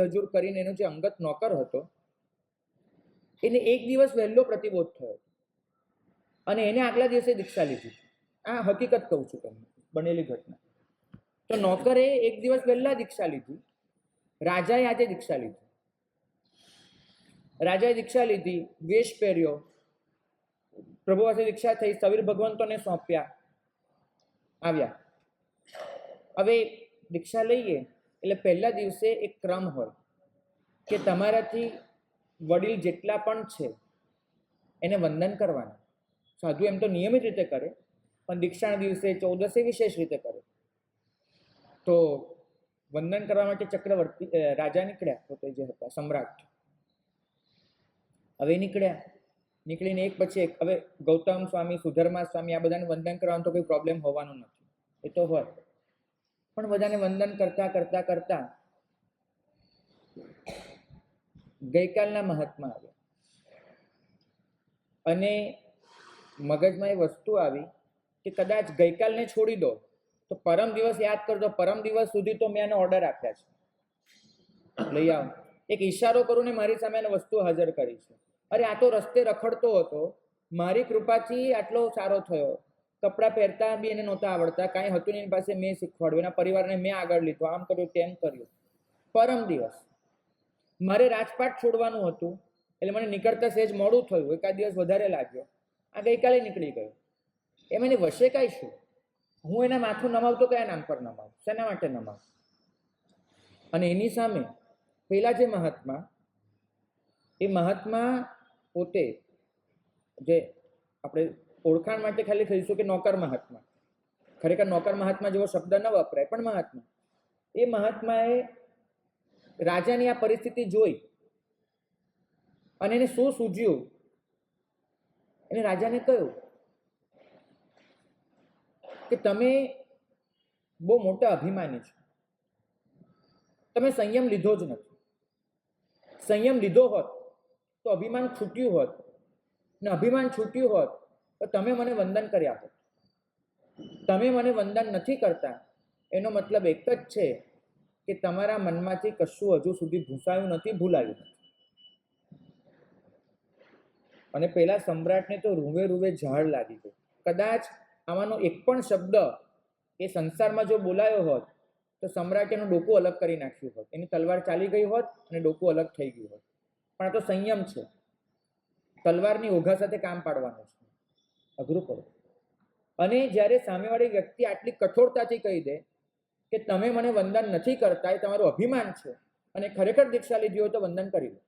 હજુર કરીને એનો જે અંગત નોકર હતો એને એક દિવસ વહેલો પ્રતિબોધ થયો અને એને આગલા દિવસે દીક્ષા લીધી. આ હકીકત કહું છું તમને, બનેલી ઘટના. તો નોકરે એક દિવસ વહેલા દીક્ષા લીધી, રાજાએ આજે દીક્ષા લીધી. રાજાએ દીક્ષા લીધી, વેશ પહેર્યો, પ્રભુ પાસે દીક્ષા થઈ, સવીર ભગવંતોને સોંપ્યા, આવ્યા. હવે દીક્ષા લઈએ એટલે પહેલા દિવસે એક ક્રમ હોય કે તમારાથી વડીલ જેટલા પણ છે એને વંદન કરવાના. સાધુ એમ તો નિયમિત રીતે કરે, પણ દીક્ષાના દિવસે 14 વિશેષ રીતે કરે. તો વંદન કરવા માટે ચક્રવર્તી રાજા નીકળ્યા, પોતે જે હતા સમ્રાટ. હવે નીકળીને એક પછી એક, હવે ગૌતમ સ્વામી, સુધર્મા સ્વામી, આ બધાને વંદન કરવાનું તો કોઈ પ્રોબ્લેમ હોવાનું નથી, એ તો હોય. પણ બધાને વંદન કરતા કરતા કરતા ગઈકાલના મહાત્મા આવ્યા અને મગજમાં એ વસ્તુ આવી કે કદાચ ગઈકાલને છોડી દો તો પરમ દિવસ યાદ કરજો, પરમ દિવસ સુધી તો મેં એને ઓર્ડર આપ્યા છે, લઈ આવો. એક ઈશારો કરું ને મારી સામે એને વસ્તુ હાજર કરી છે. અરે આ તો રસ્તે રખડતો હતો, મારી કૃપાથી આટલો સારો થયો. કપડાં પહેરતા બી એને નહોતા આવડતા, કાંઈ હતું નહીં એની પાસે, મેં શીખવાડ્યું, એના પરિવારને મેં આગળ લીધો, આમ કર્યું તેમ કર્યું. પરમ દિવસ મારે રાજપાટ છોડવાનું હતું, એટલે મને નીકળતા સહેજ મોડું થયું, એકાદ દિવસ વધારે લાગ્યો. આ ગઈકાલે નીકળી ગયો. એમ એને વશે કાંઈ શું? હું એના માથું નમાવતો કયા નામ પર નમાવું, શેના માટે નમાવું? અને એની સામે પેલા જે મહાત્મા, એ મહાત્મા પોતે, જે આપણે ઓળખાણ માટે ખાલી કહીશું કે નોકર મહાત્મા, ખરેખર નોકર મહાત્મા જેવો શબ્દ ન વપરાય, પણ મહાત્મા, એ મહાત્માએ રાજાની આ પરિસ્થિતિ જોઈ અને એને શું સૂઝ્યું, એને રાજાને કહ્યું કે તમે બહુ મોટા અભિમાની છો, તમે સંયમ લીધો જ નથી. સંયમ લીધો હોત તો અભિમાન છૂટ્યું હોત, ને અભિમાન છૂટ્યું હોત તો તમે મને વંદન કર્યા હોત. તમે મને વંદન નથી કરતા, એનો મતલબ એક જ છે કે તમારા મનમાંથી કશું હજુ સુધી ભૂસાયું નથી, ભૂલાયું નથી. અને પેલા સમ્રાટને તો રૂવે રૂવે ઝાડ લાગી ગઈ. કદાચ આમાંનો એક પણ શબ્દ એ સંસારમાં જો બોલાયો હોત તો સમ્રાટે એનું ડોકું અલગ કરી નાખ્યું હોત, એની તલવાર ચાલી ગઈ હોત અને ડોકું અલગ થઈ ગયું હોત. પણ આ તો સંયમ છે, તલવારની ઓઘા સાથે કામ પાડવાનું છે, અઘરું પડે. અને જ્યારે સામેવાળી વ્યક્તિ આટલી કઠોરતાથી કહી દે કે તમે મને વંદન નથી કરતા, એ તમારું અભિમાન છે, અને ખરેખર દીક્ષા લીધી હોય તો વંદન કરી લો.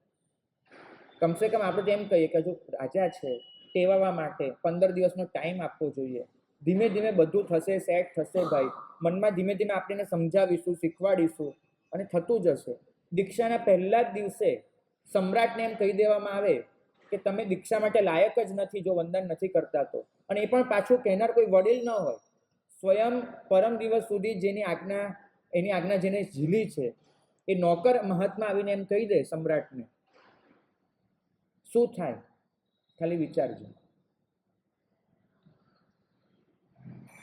કમસે કમ આપણે તો એમ કહીએ કે જો રાજા છે, ટેવાવા માટે 15 દિવસનો ટાઈમ આપવો જોઈએ. ધીમે ધીમે બધું થશે, સેટ થશે ભાઈ. મનમાં ધીમે ધીમે આપણે સમજાવીશું, શીખવાડીશું, અને થતું જશે. દીક્ષાના પહેલા જ દિવસે સમ્રાટને એમ કહી દેવામાં આવે કે તમે દીક્ષા માટે લાયક જ નથી જો વંદન નથી કરતા તો. અને એ પણ પાછું કહેનાર કોઈ વડીલ ન હોય, સ્વયં પરમ દિવસ સુધી એની આજ્ઞા જેને ઝીલી છે એ નોકર મહાત્મા આવીને એમ કહી દે સમ્રાટને, શું થાય? ખાલી વિચારજો.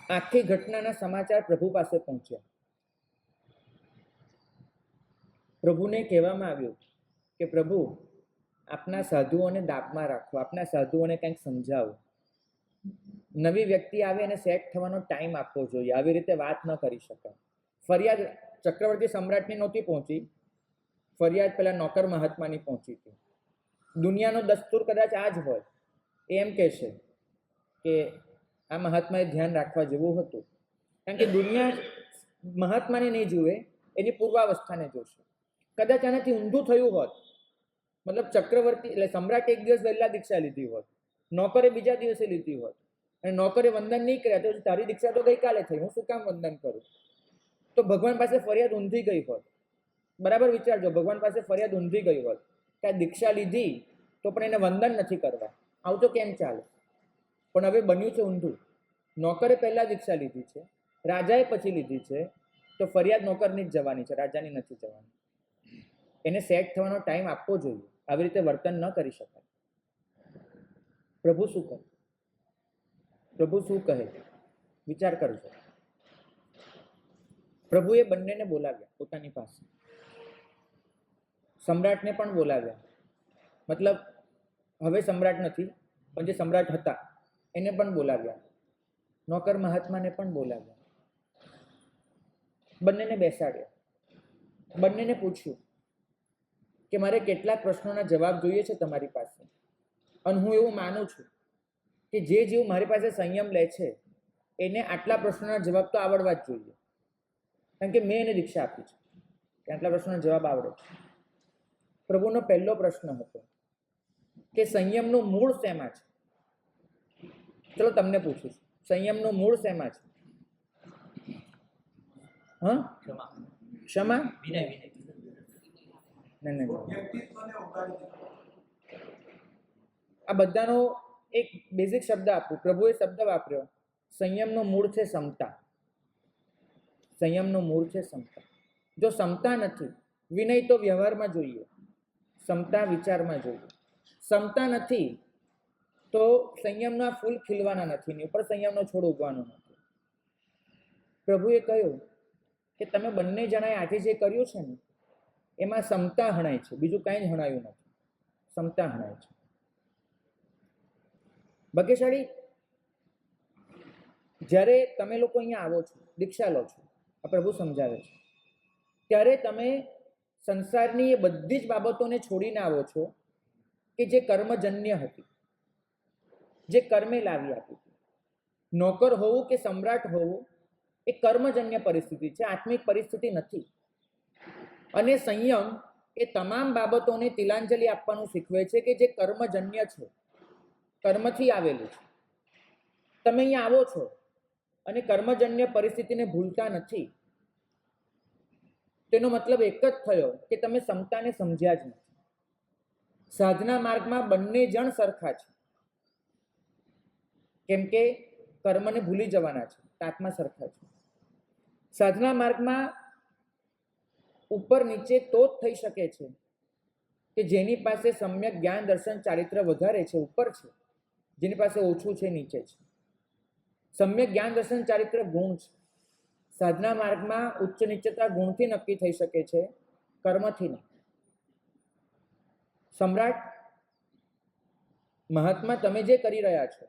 આખી ઘટનાના સમાચાર પ્રભુ પાસે પહોંચ્યા. પ્રભુને કહેવામાં આવ્યું કે પ્રભુ, આપના સાધુઓને દાબમાં રાખો, આપના સાધુઓને કંઈક સમજાવો. નવી વ્યક્તિ આવે અને સેટ થવાનો ટાઈમ આપવો જોઈએ, આવી રીતે વાત ન કરી શકાય. ફરિયાદ ચક્રવર્તી સમ્રાટની નહોતી પહોંચી, ફરિયાદ પેલા નોકર મહાત્માની પહોંચી હતી. દુનિયાનો દસ્તુર કદાચ આ જ હોય, એમ કહેશે કે આ મહાત્માએ ધ્યાન રાખવા જેવું હતું. કારણ કે દુનિયા મહાત્માને નહીં જુએ, એની પૂર્વાવસ્થાને જોશે. કદાચ આનાથી ઊંધું થયું હોત, મતલબ ચક્રવર્તી એટલે સમ્રાટે એક દિવસ વહેલા દીક્ષા લીધી હોત, નોકરે બીજા દિવસે લીધી હોત, અને નોકરે વંદન નહીં કર્યા તો તારી દીક્ષા તો ગઈકાલે થઈ, હું શું કામ વંદન કરું? તો ભગવાન પાસે ફરિયાદ ઊંધી ગઈ હોત. બરાબર વિચારજો, ભગવાન પાસે ફરિયાદ ઊંધી ગઈ હોત કે આ દીક્ષા લીધી તો પણ એને વંદન નથી કરવા, આવું તો કેમ ચાલે? પણ હવે બન્યું છે ઊંધું. નોકરે પહેલા દીક્ષા લીધી છે, રાજાએ પછી લીધી છે, તો ફરિયાદ નોકરની જ જવાની છે, રાજાની નથી જવાની. એને સેટ થવાનો ટાઈમ આપવો જોઈએ, આવી રીતે વર્તન ન કરી શકાય. પ્રભુ શું કહે? પ્રભુ શું કહે? વિચાર કરજો. પ્રભુએ બંનેને બોલાવ્યા પોતાની પાસે, સમ્રાટને પણ બોલાવ્યા. મતલબ હવે સમ્રાટ નથી, પણ જે સમ્રાટ હતા એને પણ બોલાવ્યા, નોકર મહાત્માને પણ બોલાવ્યા. બંનેને બેસાડ્યા, બંનેને પૂછ્યું કે મારે કેટલાક પ્રશ્નોના જવાબ જોઈએ છે તમારી પાસે, અને હું એવું માનું છું કે જે જીવ મારી પાસે સંયમ લે છે એને આટલા પ્રશ્નોના જવાબ તો આવડવા જ જોઈએ, કારણ કે મેં એને દીક્ષા આપી છે. આટલા પ્રશ્નનો જવાબ આવડે. પ્રભુનો પહેલો પ્રશ્ન હતો કે સંયમનું મૂળ શેમાં છે? ચલો તમને પૂછીશ, સંયમનું મૂળ શેમાં છે? હા, ક્ષમા? નહીં. આ બધાનો એક બેઝિક શબ્દ આપું. પ્રભુએ શબ્દ વાપર્યો, સંયમનું મૂળ છે સમતા. સંયમનું મૂળ છે સમતા. જો સમતા નથી, વિનય તો વ્યવહારમાં જોઈએ, સમતા વિચારમાં જોઈએ. સમતા નથી તો સંયમના ફૂલ ખીલવાના નથી, ઉપર સંયમનો છોડ ઉગવાનો નથી. પ્રભુએ કહ્યું કે તમે બંને જણાએ આજે જે કર્યું છે ને એમાં સમતા હણાય છે, બીજું કાંઈ જ હણાયું નથી. સમતા હણાય છે. ભાગ્યશાળી જ્યારે તમે લોકો અહીંયા આવો છો, દીક્ષા લો છો, આ પ્રભુ સમજાવે છે, ત્યારે તમે સંસારની એ બધી જ બાબતોને છોડીને આવો છો કે જે કર્મજન્ય હતી, જે કર્મે લાવી આપી હતી. નોકર હોવું કે સમ્રાટ હોવું એ કર્મજન્ય પરિસ્થિતિ છે, આત્મિક પરિસ્થિતિ નથી. અને સંયમ એ તમામ બાબતોને તિલાંજલિ આપવાનું શીખવે છે કે જે કર્મજન્ય છે, કર્મથી આવેલું છે. તમે અહીંયા આવો છો અને કર્મજન્ય પરિસ્થિતિને ભૂલતા નથી, તેનો મતલબ એક જ થયો કે તમે સમતાને સમજ્યા જ નથી. સાધના માર્ગમાં બંને જણ સરખા છે, કેમ કે કર્મને ભૂલી જવાના છે, આત્મા સરખા છે. સાધના માર્ગમાં ઉપર નીચે તો જ થઈ શકે છે કે જેની પાસે સમ્યક જ્ઞાન દર્શન ચારિત્ર વધારે છે ઉપર છે, જેની પાસે ઓછું છે નીચે છે. સમ્યક જ્ઞાન દર્શન ચારિત્ર ગુણ છે. સાધના માર્ગમાં ઉચ્ચ નીચતા ગુણથી નક્કી થઈ શકે છે, કર્મથી નહીં. સમ્રાટ, મહાત્મા, તમે જે કરી રહ્યા છો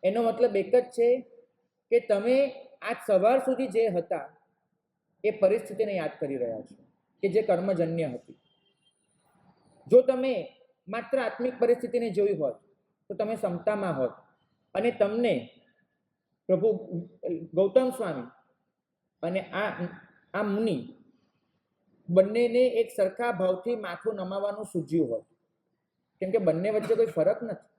એનો મતલબ એક જ છે કે તમે આજ સવાર સુધી જે હતા એ પરિસ્થિતિને યાદ કરી રહ્યા છો કે જે કર્મજન્ય હતી. જો તમે માત્ર આત્મિક પરિસ્થિતિને જોઈ હોત તો તમે સમતામાં હોત અને તમને પ્રભુ ગૌતમ સ્વામી અને આ મુનિ બંનેને એક સરખા ભાવથી માથું નમાવાનું સૂઝ્યું હોત, કેમ કે બંને વચ્ચે કોઈ ફરક નથી.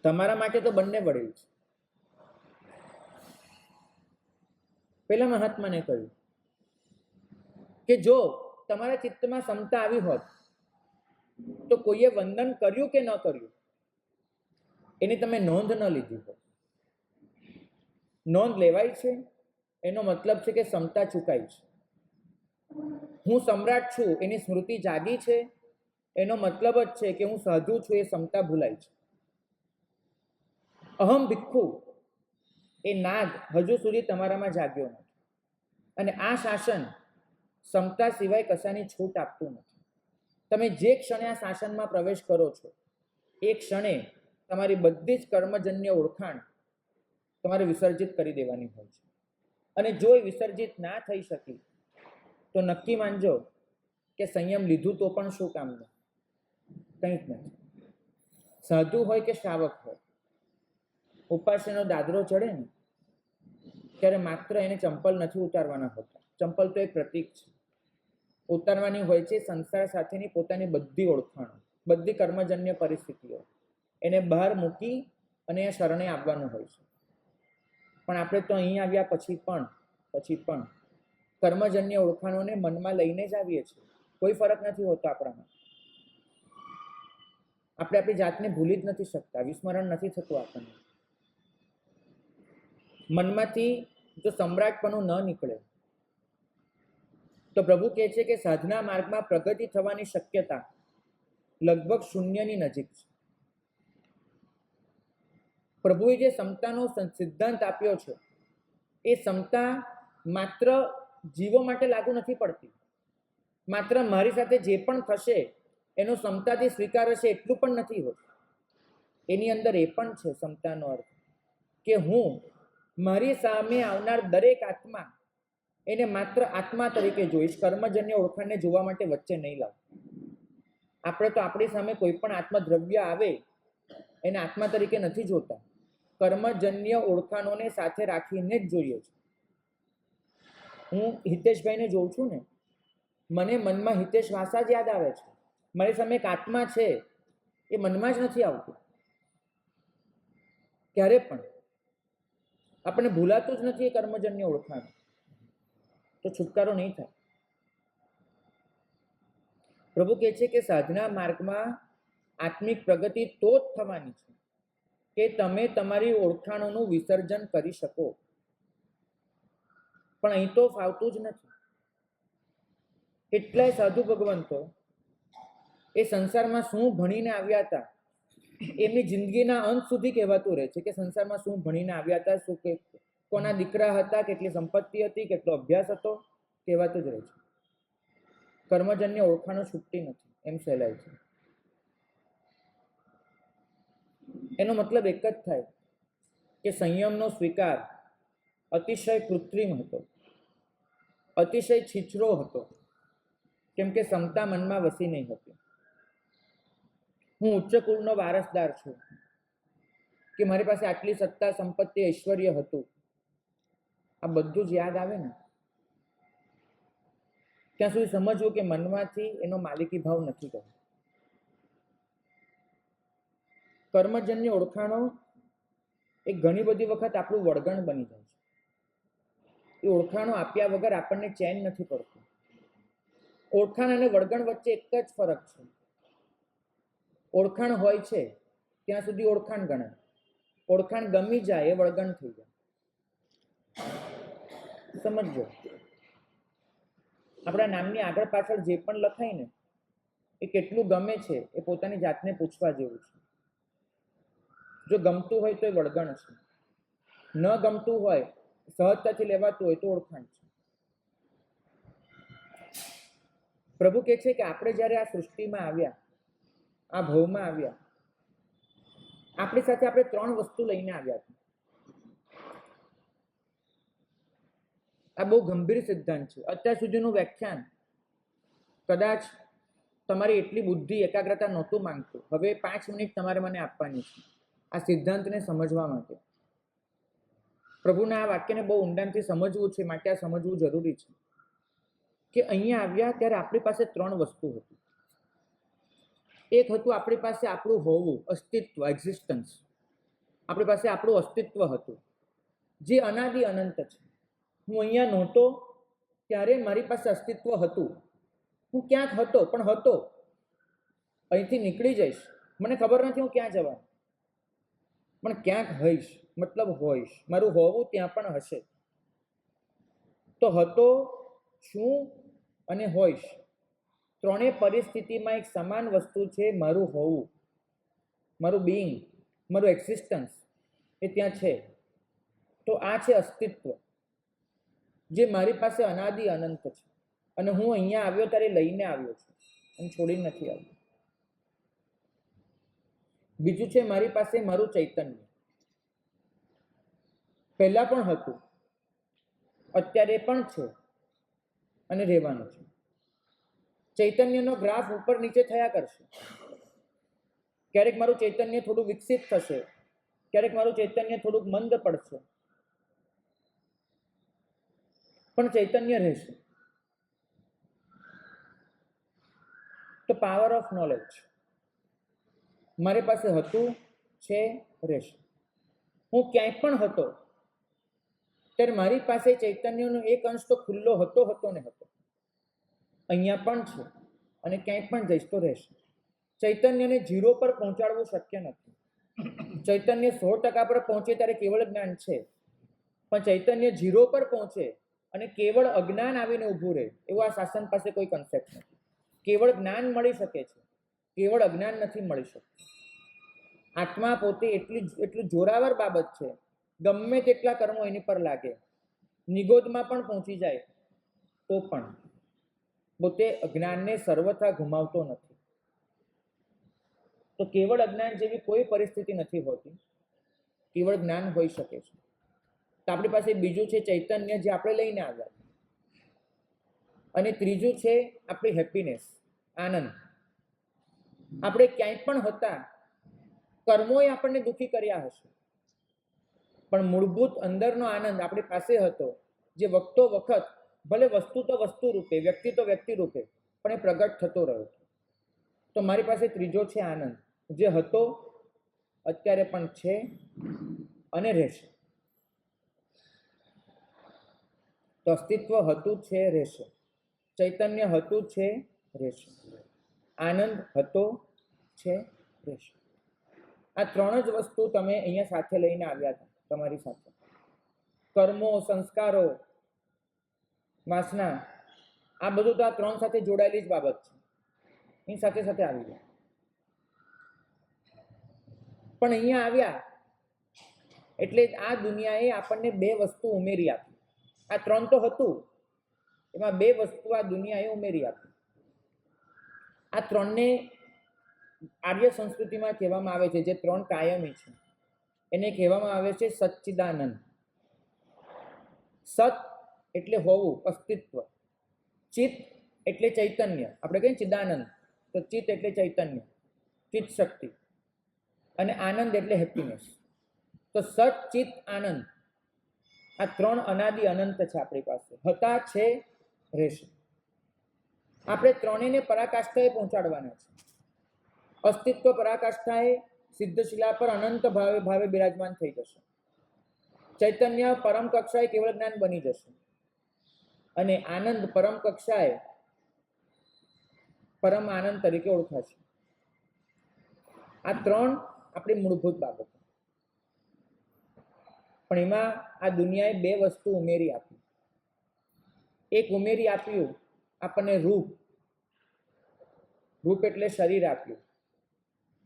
તમારા માટે તો બંને વડીલ છે. પેલા મહાત્માને કહ્યું કે જો તમારા ચિત્તમાં સમતા આવી હોત તો કોઈએ વંદન કર્યું કે ન કર્યું એની તમે નોંધ ન લીધી હોત. નોંધ લેવાય છે એનો મતલબ છે કે સમતા ચૂકાઈ છે. હું સમ્રાટ છું એની સ્મૃતિ જાગી છે એનો મતલબ જ છે કે હું સાધુ છું એ સમતા ભૂલાય છે. અહમ ભિક્ષુ એ નાદ હજુ સુધી તમારામાં જાગ્યો નથી. અને આ શાસન સમતા સિવાય કશાની છૂટ આપતું નથી. તમે જે ક્ષણે આ શાસનમાં પ્રવેશ કરો છો એ ક્ષણે તમારી બધી જ કર્મજન્ય ઓળખાણ તમારે વિસર્જિત કરી દેવાની હોય છે. અને જો એ વિસર્જિત ના થઈ શકી તો નક્કી માનજો કે સંયમ લીધું તો પણ શું કામનું, કંઈ જ નથી. સાધુ હોય કે શ્રાવક હોય, ઉપાસનો દાદરો ચડે ને ત્યારે માત્ર એને ચંપલ નથી ઉતારવાના હોતા. ચંપલ તો એક પ્રતીક છે. ઉતારવાની હોય છે સંસાર સાથેની પોતાની બધી ઓળખાણો, બધી કર્મજન્ય પરિસ્થિતિઓ એને બહાર મૂકી અને એ શરણે આવવાનું હોય છે. પણ આપણે તો અહીં આવ્યા પછી પણ કર્મજન્ય ઓળખાણોને મનમાં લઈને જ આવીએ છીએ. કોઈ ફરક નથી હોતો આપણામાં. આપણે આપણી જાતને ભૂલી જ નથી શકતા, વિસ્મરણ નથી થતું આપણને. મનમાંથી જો સમ્રાટપણું ન નીકળે તો પ્રભુ કહે છે કે સાધના માર્ગમાં પ્રગતિ થવાની શક્યતા લગભગ શૂન્યની નજીક છે. પ્રભુએ જે સમતાનો સિદ્ધાંત આપ્યો છે એ સમતા માત્ર જીવો માટે લાગુ નથી પડતી. માત્ર મારી સાથે જે પણ થશે એનો સમતાથી સ્વીકાર હશે એટલું પણ નથી હોતું. એની અંદર એ પણ છે સમતાનો અર્થ કે હું મારી સામે આવનાર દરેક આત્મા એને માત્ર આત્મા તરીકે જોઈશ, કર્મજન્ય ઓળખાણને જોવા માટે વચ્ચે નહીં લાવું. આપણે તો આપણી સામે કોઈ પણ આત્મદ્રવ્ય આવે એને આત્મા તરીકે નથી જોતા, કર્મજન્ય ઓળખાણોને સાથે રાખીને જ જોઈએ છે. હું હિતેશભાઈને જોઉં છું ને, મને મનમાં હિતેશ વાસા જ યાદ આવે છે. મારી સામે એક આત્મા છે, એ મનમાં જ નથી આવતું ક્યારે પણ. આપણને ભૂલાતું જ નથી એ કર્મજન્ય ઓળખાણ, તો છુટકારો નહીં થાય. પ્રભુ કહે છે કે સાધના માર્ગમાં આત્મિક પ્રગતિ તો જ થવાની છે કે તમે તમારી ઓળખાણોનું વિસર્જન કરી શકો. પણ અહીં તો ફાવતું જ નથી. કેટલાય સાધુ ભગવંતો એ સંસારમાં શું ભણીને આવ્યા હતા, એમની જિંદગીના અંત સુધી કહેવાતું રહે છે કે સંસારમાં શું ભણીને આવ્યા હતા, શું કે કોના દીકરા હતા, કેટલી સંપત્તિ હતી, કેટલો અભ્યાસ હતો, કહેવાતું જ રહે છે. કર્મજન્ય ઓળખાણો છૂટતી નથી એમ સહેલાય છે. એનો મતલબ એક જ થાય કે સંયમનો સ્વીકાર અતિશય કૃત્રિમ હતો, અતિશય છીછરો હતો, કેમ કે ક્ષમતા મનમાં વસી નહીં હતી. હું ઉચ્ચ કુળનો વારસદાર છું કે મારી પાસે આટલી સત્તા, સંપત્તિ, ઐશ્વર્ય હતું, આ બધું જ યાદ આવે ને ત્યાં સુધી સમજવું કે મનમાંથી એનો માલિકી ભાવ નથી કર્યો. કર્મજન્ય ઓળખાણો એ ઘણી બધી વખત આપણું વળગણ બની જાય છે. એ ઓળખાણો આપ્યા વગર આપણને ચેન નથી પડતું. ઓળખાણ અને વળગણ વચ્ચે એક જ ફરક છે. ઓળખાણ હોય છે ત્યાં સુધી ઓળખાણ ગણાય, ઓળખાણ ગમી જાય એ વળગણ થઈ જાય. સમજો, આપણા નામની આગળ પાછળ જે પણ લખાય ને એ કેટલું ગમે છે એ પોતાની જાતને પૂછવા જેવું છે. જો ગમતું હોય તો એ વળગણ છે, ન ગમતું હોય, સહજતાથી લેવાતું હોય તો ઓળખાણ છે. પ્રભુ કહે છે કે આપણે જ્યારે આ સૃષ્ટિમાં આવ્યા, આ ભવમાં આવ્યા, આપણી સાથે આપણે 3 વસ્તુ લઈને આવ્યા હતા. આ બહુ ગંભીર સિદ્ધાંત છે. અત્યાર સુધીનું વ્યાખ્યાન કદાચ તમારી એટલી બુદ્ધિ, એકાગ્રતા નહોતું માંગતું. હવે 5 મિનિટ તમારે મને આપવાની છે આ સિદ્ધાંતને સમજવા માટે. પ્રભુના આ વાક્યને બહુ ઊંડાણથી સમજવું છે, માટે આ સમજવું જરૂરી છે કે અહીંયા આવ્યા ત્યારે આપણી પાસે 3 વસ્તુ હતી. એક હતું આપણી પાસે આપણું હોવું, અસ્તિત્વ, એક્ઝિસ્ટન્સ. આપણી પાસે આપણું અસ્તિત્વ હતું જે અનાદિ અનંત છે. હું અહીંયા નહોતો ત્યારે મારી પાસે અસ્તિત્વ હતું. હું ક્યાંક હતો, પણ હતો. અહીંથી નીકળી જઈશ, મને ખબર નથી હું ક્યાં જવાનું, પણ ક્યાંક હઈશ, મતલબ હોઈશ. મારું હોવું ત્યાં પણ હશે. તો હતો, છું અને હોઈશ, ત્રણેય પરિસ્થિતિમાં એક સમાન વસ્તુ છે. મારું હોવું, મારું બીઈંગ, મારું એક્ઝિસ્ટન્સ એ ત્યાં છે. તો આ છે અસ્તિત્વ જે મારી પાસે અનાદિ અનંત છે. અને હું અહીંયા આવ્યો ત્યારે લઈને આવ્યો છું, હું છોડીને નથી આવ્યો. બીજું છે મારી પાસે મારું ચૈતન્ય. પહેલા પણ હતું, અત્યારે પણ છે અને રહેવાનું છે. ચૈતન્યનો ગ્રાફ ઉપર નીચે થયા કરશે. ક્યારેક મારું ચૈતન્ય થોડું વિકસિત થશે, ક્યારેક મારું ચૈતન્ય થોડુંક મંદ પડશે, પણ ચૈતન્ય રહેશે. તો પાવર ઓફ નોલેજ મારી પાસે હતું, છે, રહેશે. હું ક્યાંય પણ હતો ત્યારે મારી પાસે ચૈતન્યનો એક અંશ તો ખુલ્લો હતો ને હતો. અહીંયા પણ છે અને ક્યાંય પણ જઈશ તો રહેશે. ચૈતન્યને 0 પર પહોંચાડવું શક્ય નથી. ચૈતન્ય 100% પર પહોંચે ત્યારે કેવળ જ્ઞાન છે, પણ ચૈતન્ય 0 પર પહોંચે અને કેવળ અજ્ઞાન આવીને ઊભું રહે એવું આ શાસન પાસે કોઈ કન્સેપ્ટ નથી. કેવળ જ્ઞાન મળી શકે છે, કેવળ અજ્ઞાન નથી મળી શકતું. આત્મા પોતે એટલું જોરાવર બાબત છે, ગમે તેટલા કર્મો એની પર લાગે, નિગોદમાં પણ પહોંચી જાય તો પણ પોતે જ્ઞાનને સર્વથા ગુમાવતો નથી. તો કેવળ અજ્ઞાન જેવી કોઈ પરિસ્થિતિ નથી હોતી, કેવળ જ્ઞાન હોઈ શકે છે. તો આપણી પાસે બીજું છે ચૈતન્ય જે આપણે લઈને આવ્યા, અને ત્રીજું છે આપણી હેપીનેસ, આનંદ. આપણે ક્યાંય પણ હતા, કર્મોએ આપણને દુઃખી કર્યા હશે, પણ મૂળભૂત અંદરનો આનંદ આપણી પાસે હતો, જે વખતો વખત ભલે વસ્તુ તો વસ્તુ રૂપે, વ્યક્તિ તો વ્યક્તિ રૂપે, પણ એ પ્રગટ થતો રહ્યો. તો મારી પાસે ત્રીજો છે આનંદ, જે હતો, અત્યારે પણ છે અને રહેશે. તો અસ્તિત્વ હતું, છે, રહેશે. ચૈતન્ય હતું, છે, રહેશે. આનંદ હતો, છે, રહેશે. આ ત્રણ જ વસ્તુ તમે અહીંયા સાથે લઈને આવ્યા હતા તમારી સાથે. કર્મો, સંસ્કારો, વાસના, આ બધું તો આ ત્રણ સાથે જોડાયેલી જ બાબત છે. એની સાથે સાથે આવી ગયા. પણ અહીંયા આવ્યા એટલે આ દુનિયાએ આપણને બે વસ્તુ ઉમેરી આપી. આ ત્રણ તો હતું, એમાં બે વસ્તુ આ દુનિયાએ ઉમેરી આપી. આ ત્રણને આર્ય સંસ્કૃતિમાં કહેવામાં આવે છે, જે ત્રણ કાયમી છે, એને કહેવામાં આવે છે સચ્ચિદાનંદ. સત એટલે હોવું, અસ્તિત્વ. ચિત્ત એટલે ચૈતન્ય, આપણે કહીએ ચિદાનંદ, તો ચિત્ત એટલે ચૈતન્ય, ચિત્ત શક્તિ. અને આનંદ એટલે હેપીનેસ. તો સત, ચિત્ત, આનંદ, આ ત્રણ અનાદિ અનંત છે આપણી પાસે. હતા, છે, રહેશે. આપણે ત્રણેયને પરાકાષ્ઠાએ પહોંચાડવાના છે. અસ્તિત્વ પરાકાષ્ઠાએ સિદ્ધશિલા પર અનંત ભાવે ભાવે બિરાજમાન થઈ જશે. ચૈતન્ય પરમ કક્ષાએ કેવળ જ્ઞાન બની જશે. અને આનંદ પરમ કક્ષાએ પરમ આનંદ તરીકે ઓળખાશે. આ ત્રણ આપણી મૂળભૂત બાબતો. પણ એમાં આ દુનિયાએ બે વસ્તુ ઉમેરી આપી. એક ઉમેરી આપ્યું આપણને રૂપ. રૂપ એટલે શરીર આપ્યું.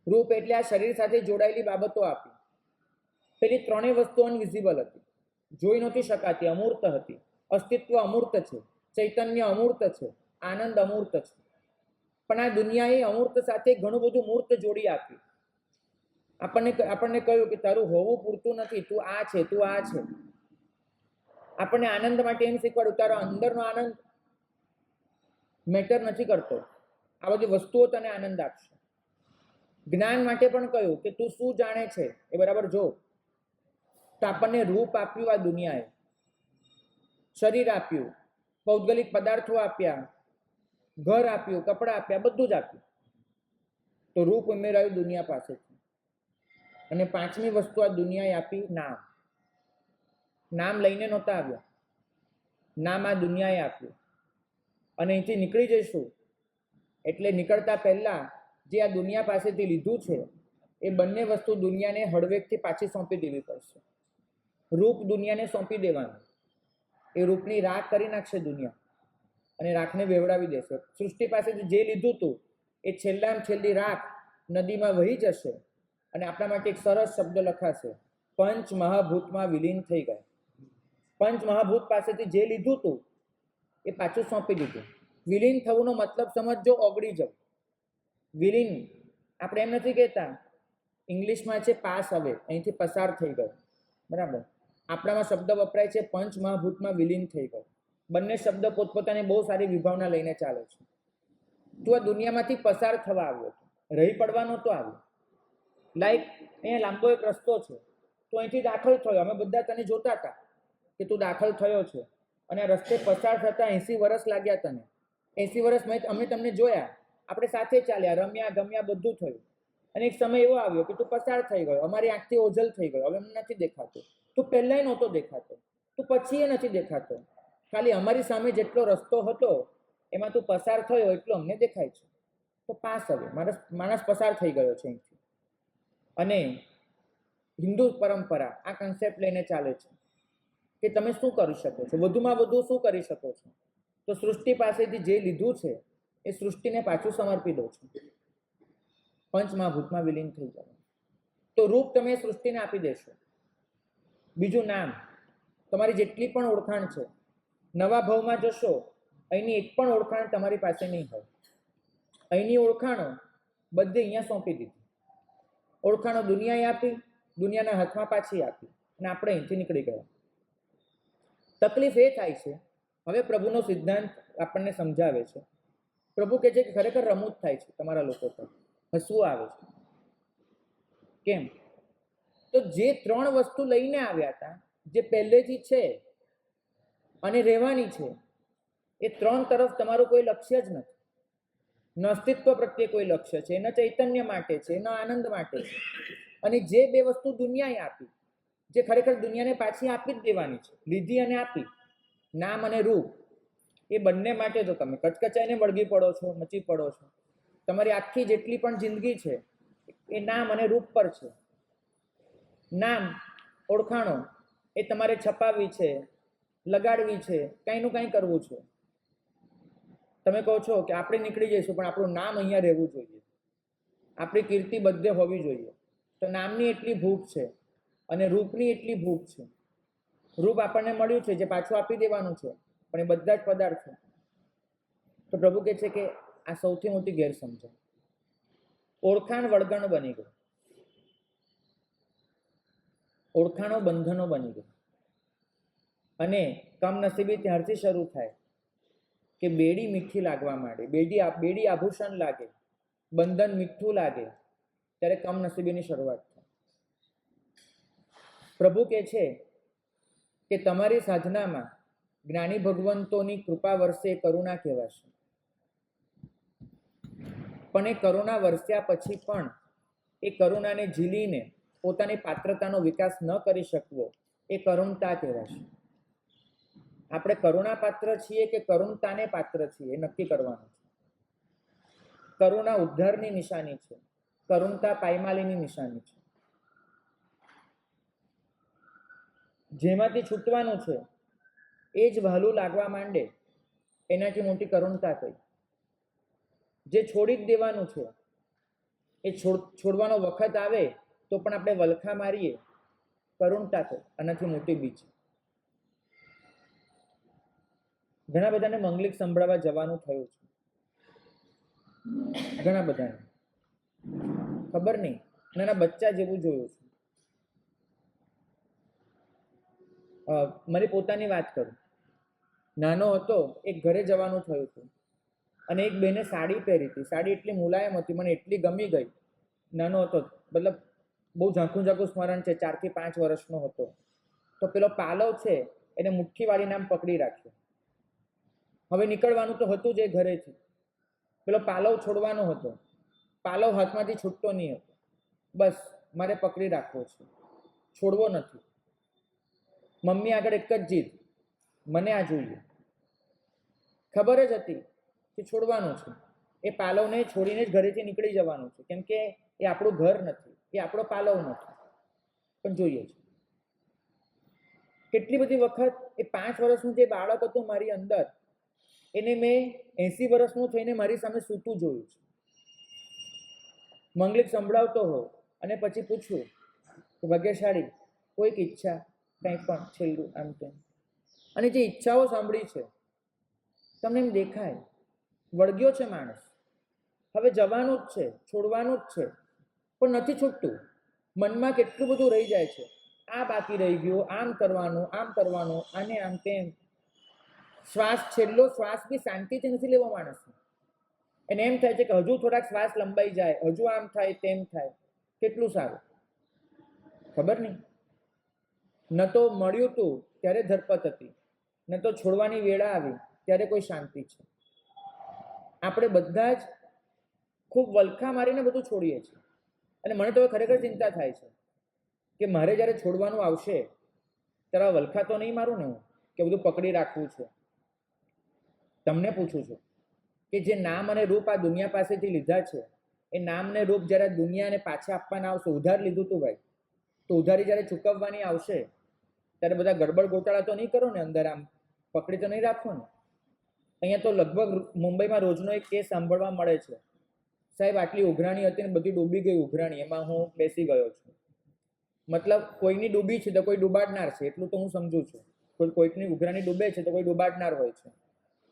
રૂપ એટલે આ શરીર સાથે જોડાયેલી બાબતો આપી. પેલી ત્રણેય વસ્તુ અનવિઝિબલ હતી, જોઈ નહોતી શકાતી, અમૂર્ત હતી. અસ્તિત્વ અમૂર્ત છે, ચૈતન્ય અમૂર્ત છે, આનંદ અમૂર્ત છે. પણ આ દુનિયાએ અમૂર્ત સાથે ઘણું બધું મૂર્ત જોડી આપ્યું. આપણને કહ્યું કે તારું હોવું પૂરતું નથી, તું આ છે, તું આ છે. આપણને આનંદ માટે એમ શીખવાડ્યું તારો અંદરનો આનંદ મેટર નથી કરતો, આ બધી વસ્તુઓ તને આનંદ આપશે. જ્ઞાન માટે પણ કહ્યું કે તું શું જાણે છે એ બરાબર જો. તો આપણને રૂપ આપ્યું આ દુનિયાએ, શરીર આપ્યું, ભૌગોલિક પદાર્થો આપ્યા, ઘર આપ્યું, કપડાં આપ્યા, બધું જ આપ્યું. તો રૂપ ઉમેરાયું દુનિયા પાસેથી. અને પાંચમી વસ્તુ આ દુનિયાએ આપી, નામ. નામ લઈને નહોતા આવ્યા, નામ આ દુનિયાએ આપ્યું. અને અહીંથી નીકળી જઈશું એટલે નીકળતા પહેલા જે આ દુનિયા પાસેથી લીધું છે એ બંને વસ્તુ દુનિયાને હળવેકથી પાછી સોંપી દેવી પડશે. રૂપ દુનિયાને સોંપી દેવાનું, એ રૂપની રાખ કરી નાખશે દુનિયા અને રાખને વેવડાવી દેશે. સૃષ્ટિ પાસેથી જે લીધું હતું એ છેલ્લામાં છેલ્લી રાખ નદીમાં વહી જશે અને આપણા માટે એક સરસ શબ્દ લખાશે, પંચ મહાભૂતમાં વિલીન થઈ ગયા. પંચ મહાભૂત પાસેથી જે લીધું હતું એ પાછું સોંપી દીધું. વિલીન થવુંનો મતલબ સમજજો, ઓગળી જવું. વિલીન આપણે એમ નથી કહેતા, ઇંગ્લિશમાં છે પાસ અવે, અહીંથી પસાર થઈ ગયો, બરાબર. આપણામાં શબ્દ વપરાય છે પંચ મહાભૂતમાં વિલીન થઈ ગયો. બંને શબ્દ પોતપોતાની બહુ સારી વિભાવના લઈને ચાલે છે. તું આ દુનિયામાંથી પસાર થવા આવ્યો હતો, રહી પડવા નહોતો આવ્યો. લાઈક અહીંયા લાંબો એક રસ્તો છે, તો અહીંથી દાખલ થયો, અમે બધા તને જોતા હતા કે તું દાખલ થયો છે. અને આ રસ્તે પસાર થતા 80 વર્ષ લાગ્યા તને. 80 વર્ષ અમે તમને જોયા, આપણે સાથે ચાલ્યા, રમ્યા ગમ્યા, બધું થયું. અને એક સમય એવો આવ્યો કે તું પસાર થઈ ગયો, અમારી આંખથી ઓझल થઈ ગયો, હવે અમને નથી દેખાતો. તું પહેલાંય નહોતો દેખાતો, તું પછી એ નથી દેખાતો. ખાલી અમારી સામે જેટલો રસ્તો હતો એમાં તું પસાર થયો એટલો અમને દેખાય છે. તો પાસ હવે માણસ પસાર થઈ ગયો છે અહીંથી. અને હિન્દુ પરંપરા આ કન્સેપ્ટ લઈને ચાલે છે કે તમે શું કરી શકો છો, વધુમાં વધુ શું કરી શકો છો. તો સૃષ્ટિ પાસેથી જે લીધું છે એ સૃષ્ટિને પાછું સમર્પી દો છો. પંચમહાભૂતમાં વિલીન થઈ જાય. તો રૂપ તમે સૃષ્ટિને આપી દેશો. બીજું નામ, તમારી જેટલી પણ ઓળખાણ છે, નવા ભાવમાં જશો અહીંની એક પણ ઓળખાણ તમારી પાસે નહીં હોય. અહીંની ઓળખાણો બધી અહીંયા સોંપી દીધી. ઓળખાણો દુનિયાએ આપી, દુનિયાના હાથમાં પાછી આપી અને આપણે અહીંથી નીકળી ગયા. તકલીફ એ થાય છે, હવે પ્રભુનો સિદ્ધાંત આપણને સમજાવે છે. પ્રભુ કહે છે કે ખરેખર રમૂજ થાય છે તમારા લોકો પર, હસવું આવે છે. કેમ? તો જે ત્રણ વસ્તુ લઈને આવ્યા હતા, જે પહેલેથી છે અને રહેવાની છે, એ ત્રણ તરફ તમારું કોઈ લક્ષ્ય જ નથી. ન અસ્તિત્વ પ્રત્યે કોઈ લક્ષ્ય છે, ન ચૈતન્ય માટે છે, ન આનંદ માટે છે. અને જે બે વસ્તુ દુનિયાએ આપી, જે ખરેખર દુનિયાને પાછી આપી જ દેવાની છે, લીધી અને આપી, નામ અને રૂપ, એ બંને માટે તો તમે કચકચાઈને વળગી પડો છો, મચી પડો છો. તમારી આખી જેટલી પણ જિંદગી છે એ નામ અને રૂપ પર છે. નામ, ઓળખાણો એ તમારે છપાવવી છે, લગાડવી છે, કંઈનું કંઈ કરવું છે. તમે કહો છો કે આપણે નીકળી જઈશું, પણ આપણું નામ અહીંયા રહેવું જોઈએ, આપણી કીર્તિ બધે હોવી જોઈએ. તો નામની એટલી ભૂખ છે અને રૂપની એટલી ભૂખ છે. રૂપ આપણને મળ્યું છે, જે પાછું આપી દેવાનું છે, પણ એ બધા જ પદાર્થો. તો પ્રભુ કહે છે કે આ સૌથી મોટી ગેરસમજણ. ઓળખાણ વળગણ બની ગઈ, ઓળખાણો બંધનો બની ગઈ. અને કમનસીબી ત્યારથી શરૂ થાય કે બેડી મીઠી લાગવા માંડે, બેડી આભૂષણ લાગે, બંધન મીઠું લાગે, ત્યારે કમનસીબીની શરૂઆત થાય. પ્રભુ કહે છે કે તમારી સાધનામાં જ્ઞાની ભગવંતોની કૃપા વર્ષે કરુણા કહેવાશે. પણ એ કરુણા વરસ્યા પછી પણ એ કરુણાને ઝીલીને પોતાની પાત્રતાનો વિકાસ ન કરી શકવો, એ કરુણતા કહેવાશે. આપણે કરુણા પાત્ર છીએ કે કરુણતાને પાત્ર છીએ, એ નક્કી કરવાનું છે. કરુણા ઉદ્ધારની નિશાની છે, કરુણતા પાયમાલીની નિશાની છે. જેમાંથી છૂટવાનું છે એ જ વહાલું લાગવા માંડે, એનાથી મોટી કરુણતા કઈ? જે છોડી જ દેવાનું છે એ છોડવાનો વખત આવે તો પણ આપણે વલખા મારીએ, કરુણતા કઈ? આનાથી મોટી બીજ. ઘણા બધાને મંગલિક સંભળાવવા જવાનું થયું છે, ઘણા બધાને ખબર નહીં, નાના બચ્ચા જેવું જોયું છે. મારી પોતાની વાત કરું, નાનો હતો, એક ઘરે જવાનું થયું હતું અને એક બેને સાડી પહેરી હતી. સાડી એટલી મુલાયમ હતી, મને એટલી ગમી ગઈ. નાનો હતો, મતલબ બહુ ઝાંખું સ્મરણ છે, 4 થી 5 વર્ષનો હતો. તો પેલો પાલવ છે એને મુઠ્ઠીવાળી નામ પકડી રાખ્યો. હવે નીકળવાનું તો હતું જ એ ઘરેથી. પેલો પાલવ છોડવાનો હતો, પાલવ હાથમાંથી છૂટતો નહીં હતો. બસ મારે પકડી રાખવો છે, છોડવો નથી. મમ્મી આગળ એક જ જીદ, મને આ જોઈએ. ખબર જ હતી કે છોડવાનું છે, એ પાલવને છોડીને જ ઘરેથી નીકળી જવાનું છે, કેમ કે એ આપણું ઘર નથી, એ આપણો પાલવ નથી, પણ જોઈએ છે. કેટલી બધી વખત એ 5 વર્ષનું જે બાળક હતું મારી અંદર, એને મેં 80 વર્ષનું થઈને મારી સામે સૂતું જોયું છે. મંગલિક સંભળાવતો હો અને પછી પૂછવું કે ભાગ્યશાળી કોઈક ઈચ્છા, કંઈ પણ છેલ્લું આમ તેમ. અને જે ઈચ્છાઓ સાંભળી છે, તમને એમ દેખાય વળગ્યો છે માણસ, હવે જવાનું જ છે, છોડવાનું જ છે, પણ નથી છૂટતું. મનમાં કેટલું બધું રહી જાય છે, આ બાકી રહી ગયું, આમ કરવાનું, આને આમ તેમ. શ્વાસ, છેલ્લો શ્વાસ બી શાંતિથી નથી લેવો માણસને. એને એમ થાય છે કે હજુ થોડાક શ્વાસ લંબાઈ જાય, હજુ આમ થાય તેમ થાય. કેટલું સારું, ખબર નહીં. ન તો મળ્યું તું ત્યારે ધરપત હતી, ન તો છોડવાની વેળા આવી ત્યારે કોઈ શાંતિ છે. આપણે બધા જ ખૂબ વલખા મારીને બધું છોડીએ છીએ. અને મને તો ખરેખર ચિંતા થાય છે કે મારે જ્યારે છોડવાનું આવશે ત્યારે વલખા તો નહીં મારું ને હું, કે બધું પકડી રાખવું છે. તમને પૂછું છું કે જે નામ અને રૂપ આ દુનિયા પાસેથી લીધા છે, એ નામ ને રૂપ જ્યારે દુનિયાને પાછા આપવાના આવશે, ઉધાર લીધું તું ભાઈ, તો ઉધારી જ્યારે ચૂકવવાની આવશે ત્યારે બધા ગડબડ ગોટાળા તો નહીં કરો ને, અંદર આમ પકડી તો નહીં રાખો ને. અહીંયા તો લગભગ મુંબઈમાં રોજનો એક કેસ સાંભળવા મળે છે, સાહેબ આટલી ઉઘરાણી હતી ને બધી ડૂબી ગઈ ઉઘરાણી, એમાં હું બેસી ગયો છું. મતલબ કોઈની ડૂબી છે તો કોઈ ડૂબાડનાર છે, એટલું તો હું સમજુ છું. કોઈકની ઉઘરાણી ડૂબે છે તો કોઈ ડૂબાડનાર હોય છે.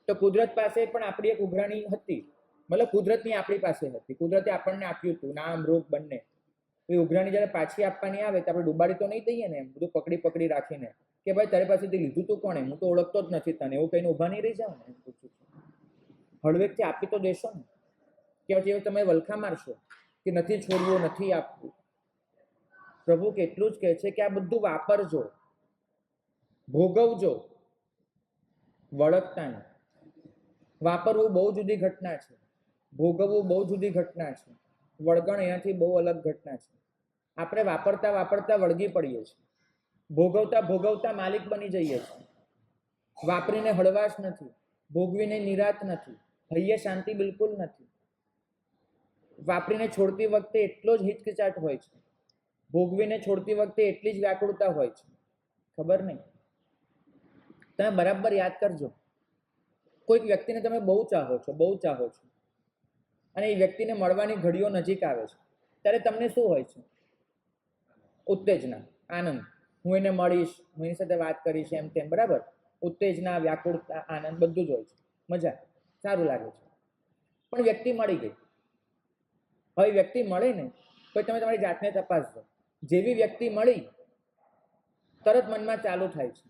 તો કુદરત પાસે પણ આપણી એક ઉઘરાણી હતી, મતલબ કુદરતની આપણી પાસે હતી, કુદરતે આપણને આપ્યું હતું નામ રૂપ બંને. એ ઉઘરાણી જ્યારે પાછી આપવાની આવે તો આપણે ડૂબાડી તો નહીં દઈએ ને, એમ બધું પકડી રાખીને કે ભાઈ તારી પાસેથી લીધું તું કોણે, હું તો ઓળખતો જ નથી તને, એવું કહીને ઊભા નહીં રહી જાવ ને. એમ પૂછું છું, હળવેકથી આપી તો દેશો ને, કે પછી તમે વલખા મારશો કે નથી છોડવું, નથી આપવું. પ્રભુ કેટલું જ કહે છે કે આ બધું વાપરજો, ભોગવજો, વળગતા નહીં. વાપરવું બહુ જુદી ઘટના છે, ભોગવવું બહુ જુદી ઘટના છે, વળગણ એનાથી બહુ અલગ ઘટના છે. આપણે વાપરતા વાપરતા વળગી પડીએ છીએ, ભોગવતા ભોગવતા માલિક બની જઈએ છીએ. વાપરીને હળવાશ નથી, ભોગવીને નિરાત નથી, હૈયે શાંતિ બિલકુલ નથી. વાપરીને છોડતી વખતે એટલો જ હિચકિચાટ હોય છે, ભોગવીને છોડતી વખતે એટલી જ વ્યાકુળતા હોય છે. ખબર નહીં. તમે બરાબર યાદ કરજો, કોઈક વ્યક્તિને તમે બહુ ચાહો છો, બહુ ચાહો છો, અને એ વ્યક્તિને મળવાની ઘડીઓ નજીક આવે છે, ત્યારે તમને શું હોય છે? ઉત્તેજના, આનંદ. હું એને મળીશ, હું એની સાથે વાત કરીશ, એમ તેમ. બરાબર? ઉત્તેજના, વ્યાકુળતા, આનંદ બધું જ હોય છે, મજા, સારું લાગે છે. પણ વ્યક્તિ મળી ગઈ. હવે વ્યક્તિ મળે ને તો તમે તમારી જાતને તપાસજો. જેવી વ્યક્તિ મળી તરત મનમાં ચાલુ થાય છે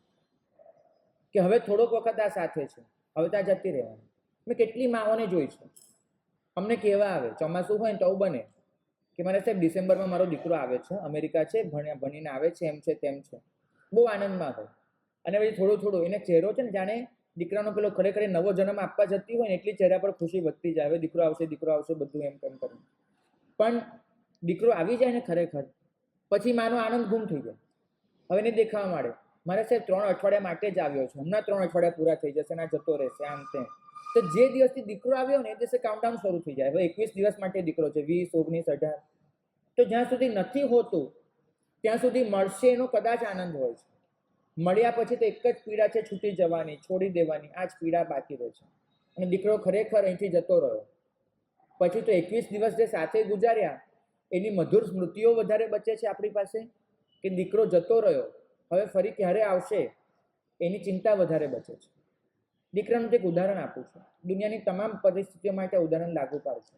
કે હવે થોડોક વખત આ સાથે છે, હવે ત્યાં જતી રહેવાની. મેં કેટલી માઓને જોઈ છે, અમને કહેવા આવે, ચોમાસું હોય ને તો બને કે મારે સાહેબ ડિસેમ્બરમાં મારો દીકરો આવે છે, અમેરિકા છે, ભણીને આવે છે, એમ છે તેમ છે. બહુ આનંદમાં હોય. અને પછી થોડું થોડું એને ચહેરો છે ને જાણે દીકરાનો પેલો ખરેખર નવો જન્મ આપવા જતી હોય ને એટલી ચહેરા પર ખુશી વધતી જાય. હવે દીકરો આવશે બધું એમ તેમ કરીને. પણ દીકરો આવી જાય ને ખરેખર, પછી માનો આનંદ ગુમ થઈ જાય. હવે એને દેખાવા માંડે, મારે સાહેબ 3 અઠવાડિયા માટે જ આવ્યો છું, હમણાં 3 અઠવાડિયા પૂરા થઈ જશે ને આ જતો રહેશે, આમ તેમ. તો જે દિવસથી દીકરો આવ્યો ને એ દિવસે કાઉન્ટડાઉન શરૂ થઈ જાય. હવે 21 દિવસ માટે દીકરો છે, 20, 19, 18. તો જ્યાં સુધી નથી હોતું ત્યાં સુધી મળશે એનો કદાચ આનંદ હોય છે. મળ્યા પછી તો એક જ પીડા છે, છૂટી જવાની, છોડી દેવાની. આ જ પીડા બાકી રહે છે. અને દીકરો ખરેખર અહીંથી જતો રહ્યો પછી તો 21 દિવસ જે સાથે ગુજાર્યા એની મધુર સ્મૃતિઓ વધારે બચે છે આપણી પાસે, કે દીકરો જતો રહ્યો હવે ફરી ક્યારે આવશે એની ચિંતા વધારે બચે છે. દીકરાનું એક ઉદાહરણ આપું છું, દુનિયાની તમામ પરિસ્થિતિઓ માટે ઉદાહરણ લાગુ પાડશે.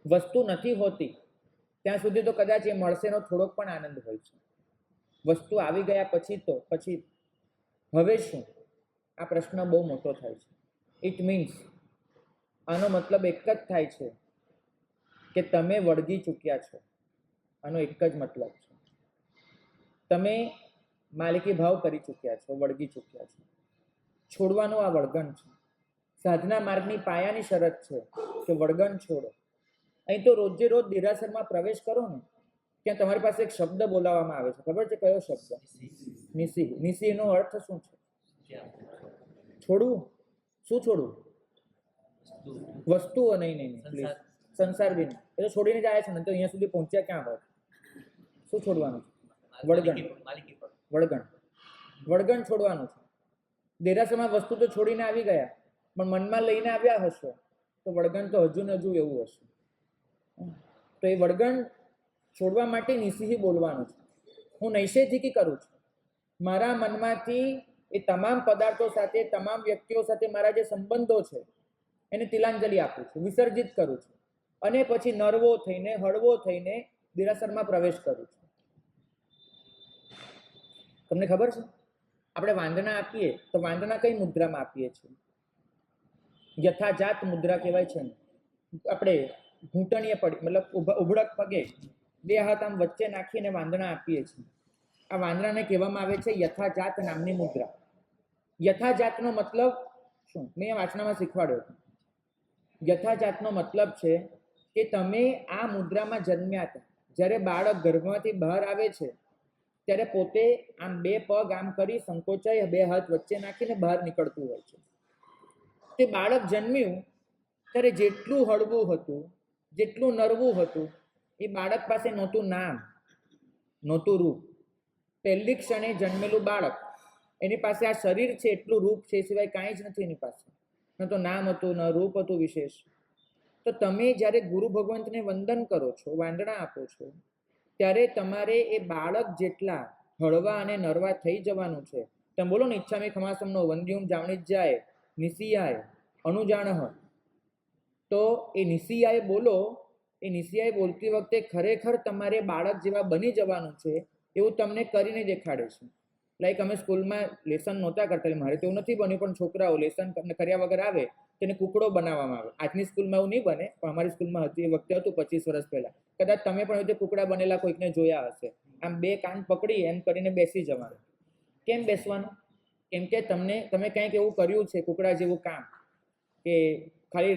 વસ્તુ નથી હોતી ત્યાં સુધી તો કદાચ એ મળશેનો થોડોક પણ આનંદ હોય છે. વસ્તુ આવી ગયા પછી હવે શું? આ પ્રશ્ન બહુ મોટો થાય છે. ઇટ મીન્સ, આનો મતલબ એક જ થાય છે કે તમે વળગી ચૂક્યા છો. આનો એક જ મતલબ છે, તમે માલિકી ભાવ કરી ચૂક્યા છો, વળગી ચૂક્યા છો. છોડવાનું આ વળગણ છે. સાધના માર્ગની પાયાની શરત છે કે વળગણ છોડો. અહીં તો રોજે રોજ દેરાસરમાં પ્રવેશ કરો ને ત્યાં તમારી પાસે એક શબ્દ બોલાવવામાં આવે છે. ખબર છે કયો શબ્દ? નિસિહ. નિસિહનો અર્થ શું છે? છોડવું. શું છોડવું? વસ્તુઓ નહીં પ્લીઝ, સંસાર બી નહીં. એ તો છોડીને જ આવ્યા છે ને, તો અહીંયા સુધી પહોંચ્યા ક્યાં હોય? શું છોડવાનું છે? વળગણ. વળગણ છોડવાનું છે. દેરાસરમાં વસ્તુ તો છોડીને આવી ગયા, પણ મનમાં લઈને આવ્યા હશો તો વળગણ તો હજુ ને હજુ એવું હશે. તો એ વળગણ છોડવા માટે નિસિહી બોલવાનું છે. હું નૈષેધિકી કરું છું. મારા મનમાંથી એ તમામ પદાર્થો સાથે, તમામ વ્યક્તિઓ સાથે મારા જે સંબંધો છે એને તિલાંજલિ આપું છું, વિસર્જિત કરું છું, અને પછી નરવો થઈને, હળવો થઈને દેરાસરમાં પ્રવેશ કરું છું. તમને ખબર છે આપણે વાંદના આપીએ તો વાંદના કઈ મુદ્રામાં આપીએ છીએ? યથાજાત મુદ્રા કહેવાય છે ને. આપણે ઘૂંટણીએ પડી, મતલબ ઉભડક પગે બે હાથ આમ વચ્ચે નાખીને વાંદના આપીએ છીએ. આ વાંદરાને કહેવામાં આવે છે યથાજાત નામની મુદ્રા. યથાજાતનો મતલબ શું? મેં વાંચનામાં શીખવાડ્યો હતો. યથાજાતનો મતલબ છે કે તમે આ મુદ્રામાં જન્મ્યા હતા. જ્યારે બાળક ગર્ભમાંથી બહાર આવે છે ત્યારે પોતે આમ બે પગ આમ કરી સંકોચાઈ બે હાથ વચ્ચે નાખીને બહાર નીકળતું હોય છે. તે બાળક જન્મ્યું ત્યારે જેટલું હળવું હતું, જેટલું નરવું હતું, એ બાળક પાસે નહોતું નામ, નહોતું રૂપ. પહેલી ક્ષણે જન્મેલું બાળક, એની પાસે આ શરીર છે એટલું રૂપ છે, સિવાય કાંઈ જ નથી એની પાસે. ન તો નામ હતું, ન રૂપ હતું વિશેષ. તો તમે જ્યારે ગુરુ ભગવંતને વંદન કરો છો, વાંદણા આપો છો, ત્યારે તમારે એ બાળક જેટલા હળવા અને નરવા થઈ જવાનું છે. તમે બોલો ને, ઈચ્છામી ખમાસમનો વંદ્યુમ જાવણી જાય નિસિયાય અનુજાણહ. તો એ નિસિયાએ બોલો, એ નિસિયાએ બોલતી વખતે ખરેખર તમારે બાળક જેવા બની જવાનું છે એવું તમને કરીને દેખાડે છે. લાઈક અમે સ્કૂલમાં લેસન નહોતા કરતા, એટલે મારે તો એવું નથી બન્યું, પણ છોકરાઓ લેસન કર્યા વગર આવે તેને કુકડો બનાવવામાં આવે. આજની સ્કૂલમાં એવું નહીં બને, પણ અમારી સ્કૂલમાં હતી એ વખતે હતું 25 વર્ષ પહેલા. કદાચ તમે પણ એ કુકડા બનેલા કોઈકને જોયા હશે. આમ બે કાન પકડી એમ કરીને બેસી જવાનું. કેમ બેસવાનું? કેમ કે તમે કંઈક એવું કર્યું છે કુકડા જેવું કામ, કે ખાલી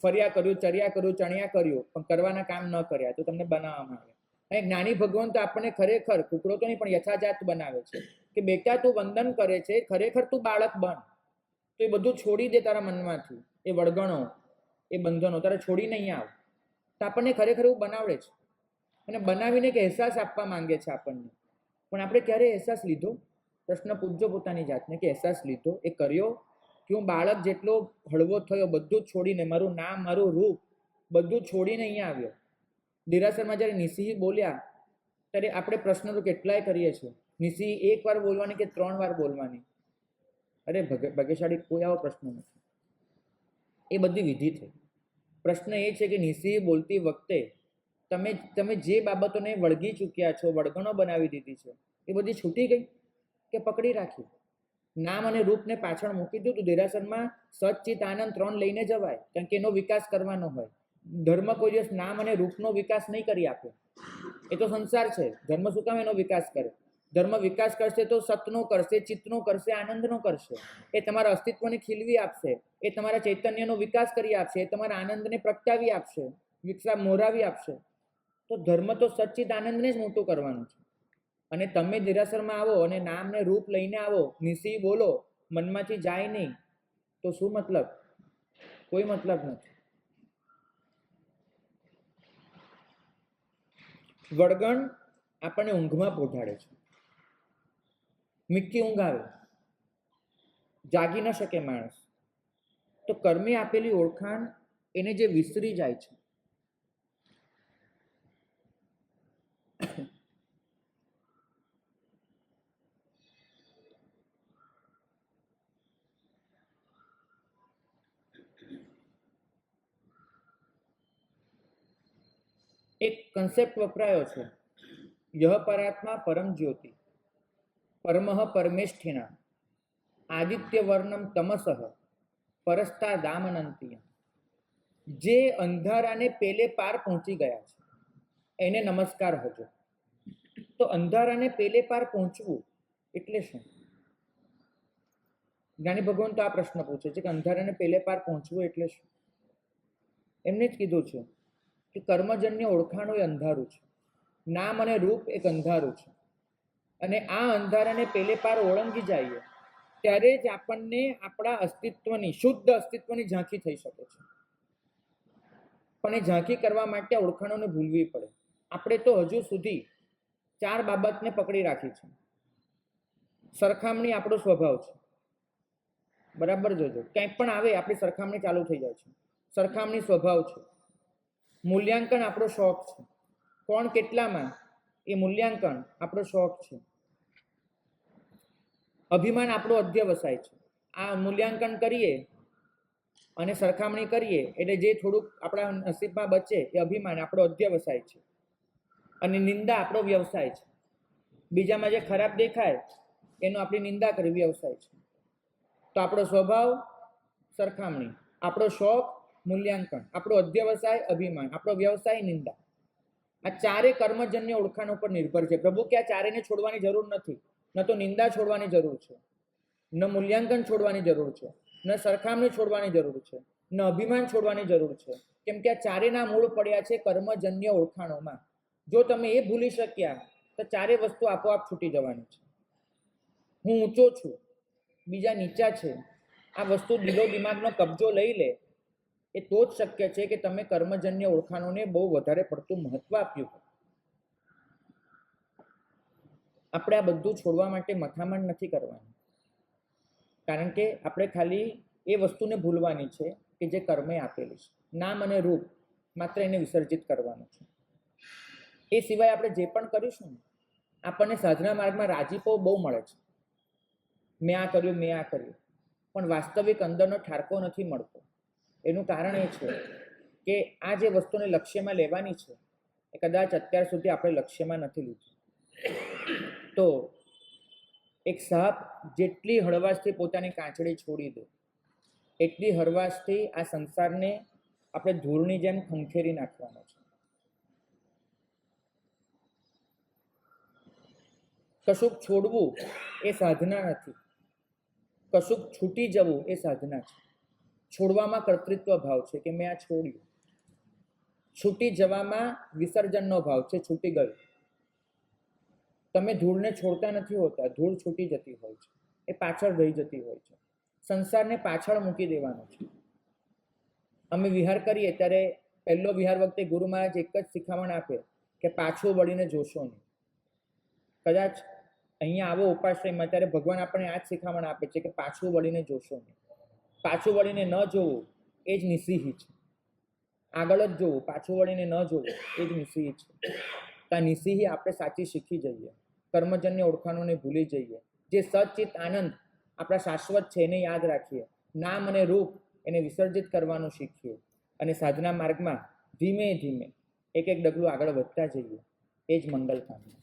ફર્યા કર્યું, ચર્યા કર્યું, ચણ્યા કર્યું, પણ કરવાના કામ ન કર્યા તો તમને બનાવવામાં આવે. અને જ્ઞાની ભગવાન તો આપણને ખરેખર કુકડો તો નહીં પણ યથાજાત બનાવે છે કે બેટા તું વંદન કરે છે, ખરેખર તું બાળક બન, તો એ બધું છોડી દે તારા મનમાંથી, એ વળગણો, એ બંધનો તારે છોડીને અહીંયા આવ. તો આપણને ખરેખર એવું બનાવડે છે અને બનાવીને એક અહેસાસ આપવા માંગે છે આપણને. પણ આપણે ક્યારે અહેસાસ લીધો? પ્રશ્ન પૂછજો પોતાની જાતને કે અહેસાસ લીધો, એ કર્યો કે હું બાળક જેટલો હળવો થયો, બધું જ છોડીને, મારું નામ, મારું રૂપ બધું છોડીને અહીંયા આવ્યો. દેરાસરમાં જ્યારે નિસિંહ બોલ્યા ત્યારે આપણે પ્રશ્ન તો કેટલાય કરીએ છીએ, નિસિંહ એક વાર બોલવાની કે 3 વાર બોલવાની? અરે ભાગ્યશાળી કોઈ આવો પ્રશ્ન નથી. એ બધી વિધિ થઈ. પ્રશ્ન એ છે કે નિસિંહ બોલતી વખતે તમે જે બાબતોને વળગી ચૂક્યા છો, વળગણો બનાવી દીધી છે, એ બધી છૂટી ગઈ કે પકડી રાખી? નામ અને રૂપને પાછળ મૂકી દઉં તો દેરાસરમાં સચ્ચિત આનંદ 3 લઈને જવાય, કારણ કે એનો વિકાસ કરવાનો હોય. ધર્મ કોઈ દિવસ નામ અને રૂપનો વિકાસ નહીં કરી આપે. એ તો સંસાર છે. ધર્મ શું કામ એનો વિકાસ કરે? ધર્મ વિકાસ કરશે તો સતનો કરશે, ચિત્તનો કરશે, આનંદનો કરશે. એ તમારા અસ્તિત્વને ખીલવી આપશે, એ તમારા ચૈતન્યનો વિકાસ કરી આપશે, એ તમારા આનંદને પ્રગટાવી આપશે, મોરાવી આપશે. તો ધર્મ તો સચ્ચિત આનંદને જ મોટું કરવાનું છે. અને તમે દેરાસરમાં આવો અને નામ ને રૂપ લઈને આવો, નિસિંહ બોલો, મનમાંથી જાય નહીં, તો શું મતલબ? કોઈ મતલબ નથી. વળગણ આપણને ઊંઘમાં પહોંચાડે છે. મીઠી ઊંઘ આવે, જાગી ન શકે માણસ. તો કર્મે આપેલી ઓળખાણ એને જે વિસરી જાય છે, એક કન્સેપ્ટ વપરાયો છે, યહ પરાત્મા પરમ જ્યોતિ પરમઃ પરમેષ્ઠિના આદિત્ય વર્ણમ તમસઃ પરસ્તા દામનંતિય. જે અંધારાને પેલે પાર પહોંચી ગયા છે એને નમસ્કાર હજો. તો અંધારાને પેલે પાર પહોંચવું એટલે શું? જ્ઞાની ભગવાન તો આ પ્રશ્ન પૂછે છે કે અંધારાને પેલે પાર પહોંચવું એટલે શું? એમને જ કીધું છે કે કર્મજન્ય ઓળખાણો એ અંધારું છે, નામ અને રૂપ એક અંધારું છે. અને આ અંધારાને પેલે પાર ઓળંગી જઈએ ત્યારે જ આપણને આપણા અસ્તિત્વની, શુદ્ધ અસ્તિત્વની ઝાંખી થઈ શકે છે. પણ એ ઝાંખી કરવા માટે ઓળખાણોને ભૂલવી પડે. આપણે તો હજુ સુધી 4 બાબતને પકડી રાખી છે. સરખામણી આપણો સ્વભાવ છે, બરાબર જોજો, કંઈક પણ આવે આપણી સરખામણી ચાલુ થઈ જાય છે. સરખામણી સ્વભાવ છે. મૂલ્યાંકન આપણો શોખ છે. કોણ કેટલામાં એ મૂલ્યાંકન આપણો શોખ છે. અભિમાન આપણો અધ્યવસાય છે. આ મૂલ્યાંકન કરીએ અને સરખામણી કરીએ એટલે જે થોડુંક આપણા નસીબમાં બચે એ અભિમાન આપણો અધ્યવસાય છે. અને નિંદા આપણો વ્યવસાય છે. બીજામાં જે ખરાબ દેખાય એનો આપણી નિંદા કરી વ્યવસાય છે. તો આપણો સ્વભાવ સરખામણી, આપણો શોખ મૂલ્યાંકન, આપણો અધ્યવસાય અભિમાન, આપણો વ્યવસાય નિંદા. આ 4 કર્મજન્ય ઓળખાણ ઉપર નિર્ભર છે. પ્રભુ કે આ 4ને છોડવાની જરૂર નથી. ન તો નિંદા છોડવાની જરૂર છે, ન મૂલ્યાંકન છોડવાની જરૂર છે, ન સરખામણી છોડવાની જરૂર છે, ન અભિમાન છોડવાની જરૂર છે. કેમ કે આ 4ના મૂળ પડ્યા છે કર્મજન્ય ઓળખાણોમાં. જો તમે એ ભૂલી શક્યા તો 4 વસ્તુ આપોઆપ છૂટી જવાની છે. હું ઊંચો છું, બીજા નીચા છે, આ વસ્તુ દિલો દિમાગનો કબજો લઈ લે એ તો જ શક્ય છે કે તમે કર્મજન્ય ઓળખાણોને બહુ વધારે પડતું મહત્વ આપ્યું. આપણે આ બધું છોડવા માટે મથામણ નથી કરવાની, કારણ કે આપણે ખાલી એ વસ્તુને ભૂલવાની છે કે જે કર્મે આપેલી છે. નામ અને રૂપ માત્ર એને વિસર્જિત કરવાનું છે. એ સિવાય આપણે જે પણ કરીશું આપણને સાધના માર્ગમાં રાજીપો બહુ મળે છે. મેં આ કર્યું, મેં આ કર્યું, પણ વાસ્તવિક અંદરનો ઠારકો નથી મળતો. એનું કારણ એ છે કે આ જે વસ્તુને લક્ષ્યમાં લેવાની છે એ કદાચ અત્યાર સુધી આપણે લક્ષ્યમાં નથી લીધી. તો એક સાપ જેટલી હળવાશથી પોતાની કાંચળી છોડી દે એટલી હળવાશથી આ સંસારને આપણે ધૂળની જેમ ખંખેરી નાખવાનો છે. કશુંક છોડવું એ સાધના નથી, કશુંક છૂટી જવું એ સાધના છે. છોડવામાં કર્તૃત્વ ભાવ છે કે મેં આ છોડ્યું. છૂટી જવામાં વિસર્જનનો ભાવ છે, છૂટી ગયું. તમે ધૂળને છોડતા નથી હોતા, ધૂળ છૂટી જતી હોય છે, એ પાછળ રહી જતી હોય છે. સંસારને પાછળ મૂકી દેવાનો છે. અમે વિહાર કરીએ ત્યારે પહેલો વિહાર વખતે ગુરુ મહારાજ એક જ શિખામણ આપે કે પાછું વળીને જોશો નહીં. કદાચ અહીંયા આવો ઉપાશ્રયમાં ત્યારે ભગવાન આપણને આ જ શિખામણ આપે છે કે પાછું વળીને જોશો નહીં. પાછું વળીને ન જોવું એ જ નિસિહી છે. આગળ જ જોવું, પાછું વળીને ન જોવું એ જ નિસિહી છે. તો આ નિસિહી આપણે સાચી શીખી જઈએ, કર્મજન્ય ઓળખાણોને ભૂલી જઈએ. જે સચિત આનંદ આપણા શાશ્વત છે એને યાદ રાખીએ, નામ અને રૂપ એને વિસર્જિત કરવાનું શીખીએ અને સાધના માર્ગમાં ધીમે ધીમે એક એક ડગલું આગળ વધતા જઈએ. એ જ મંગલ કામના.